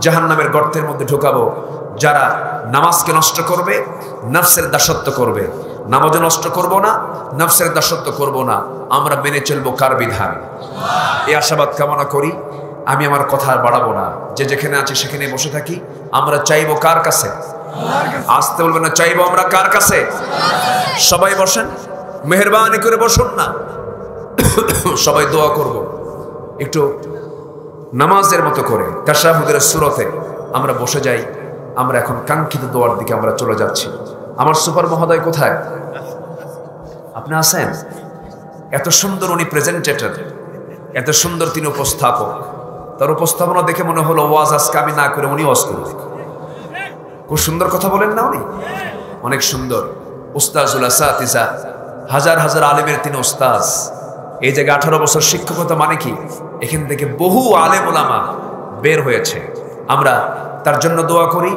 জাহান্নামের গর্তের মধ্যে ঢোকাবো যারা নামাজকে নষ্ট করবে, নফসের দাসত্ব করবে। নামাজও নষ্ট করব না, নফসের দাসত্ব করব না, আমরা মেনে চলবো কার বিধান। এই আশাবাদ কামনা করি। আমি আমার কথা আর বাড়াবো না, যে যেখানে আছে সেখানে বসে থাকি। আমরা চাইবো কার কাছে? আসতে বলবেন না, চাইবো আমরা কার কাছে? সবাই বসেন, মেহেরবানি করে বসুন না। সবাই দোয়া করব একটু নামাজের মতো করে তাশাহুদের সূরতে আমরা বসে যাই। আমরা এখন কাঙ্ক্ষিত দোয়ার দিকে আমরা চলে যাচ্ছি। আমার সুপার মহোদয় কোথায়? আপনি আছেন? এত সুন্দর উনি প্রেজেন্টেটর, এত সুন্দর তিনি উপস্থাপক। তার উপস্থাপনা দেখে মনে হলো ওয়াজ আজকে আমি না করে উনি ওয়াজ করবেন। খুব সুন্দর কথা বলেন না উনি? অনেক সুন্দর। উস্তাজুল আসাতিজা, হাজার হাজার আলেমের তিনি উস্তাজ। এই জায়গায় 18 বছর শিক্ষকতা মানে কি? এখান থেকে বহু আলেম ওলামা বের হয়েছে। আমরা তার জন্য দোয়া করি,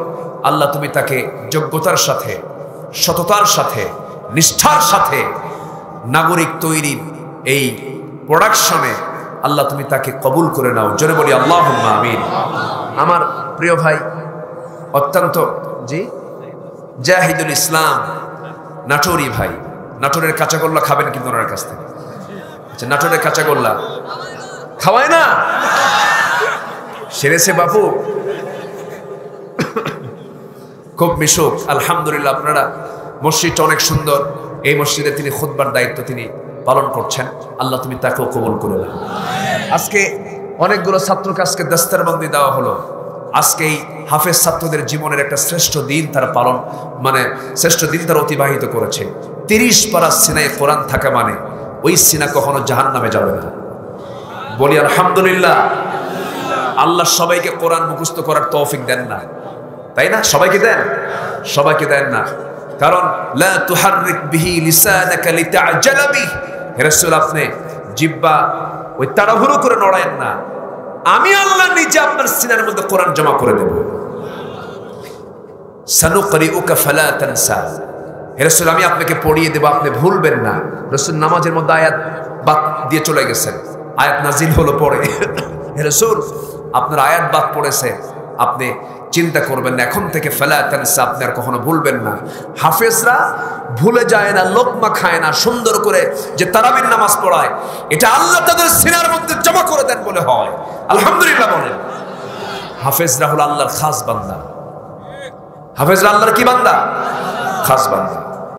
আল্লাহ তুমি তাকে যোগ্যতার সাথে, সততার সাথে, নিষ্ঠার সাথে নাগরিক তৈরির এই প্রোডাকশনে আল্লাহ তুমি তাকে কবুল করে নাও। জোরে বলি আল্লাহুম্মা আমিন। আমার প্রিয় ভাই অত্যন্ত জাহিদুল ইসলাম নাটোরি ভাই, নাটোরের কাঁচাগোল্লা খাবেন কিন্তু ওনার কাছ থেকে। আচ্ছা, নাটোরের কাঁচাগোল্লা খাওয়ায় না? সেরেছে বাপু, খুব মিশুক। আলহামদুলিল্লাহ, আপনারা মসজিদটা অনেক সুন্দর। এই মসজিদে তিনি খুতবার দায়িত্ব তিনি পালন করছেন। আল্লাহ তুমি তাকেও কবুল করে নাও। আজকে অনেকগুলো ছাত্রকে আজকে দস্তারবন্দি দেওয়া হলো। আজকে এই হাফেজ ছাত্রদের জীবনের একটা শ্রেষ্ঠ দিন তারা পালন, মানে শ্রেষ্ঠ দিন তারা অতিবাহিত করেছে। 30 পারা সিনায় কোরআন থাকা মানে ওই সিনা কখনো জাহান্নামে যাবে না। বলি আলহামদুলিল্লাহ। আল্লাহ সবাইকে কোরআন মুখস্থ করার তৌফিক দেন না, তাই না? সবাইকে দেন? সবাইকে দেন না। কারণ লা তুহাররিক বিহি লিসানাকা লিতাআজালা বিহি। হে রাসূল, আপনি জিহ্বা ওই তাড়াহুড়ো করে নড়ায়েন না। আমি আল্লাহ নিজে আপনার সিনার মধ্যে কোরআন জমা করে দেব। সানুকরিউকা ফালা তানসা। হে রাসূল, আমি আপনাকে পড়িয়ে দেব, আপনি ভুলবেন না। রাসূল নামাজের মধ্যে আয়াত বাদ দিয়ে চলে গেছেন। আয়াত নাজিল হলো পরে। হে রাসূল, আপনার আয়াত বাদ পড়েছে, আপনি চিন্তা করবেন না, এখন থেকে ফালা তানসা, আপনি আর কখনো ভুলবেন না। হাফেজরা ভুলে যায় না, লোকমা খায় না। সুন্দর করে যে তারাবির নামাজ পড়ায়, এটা আল্লাহ তাদের সিনার মধ্যে জমা করে দেন বলে হয়। আলহামদুলিল্লাহ বলেন। হাফেজরা হলো আল্লাহর খাস বান্দা। হাফেজরা আল্লাহর কি বান্দা? খাস বান্দা।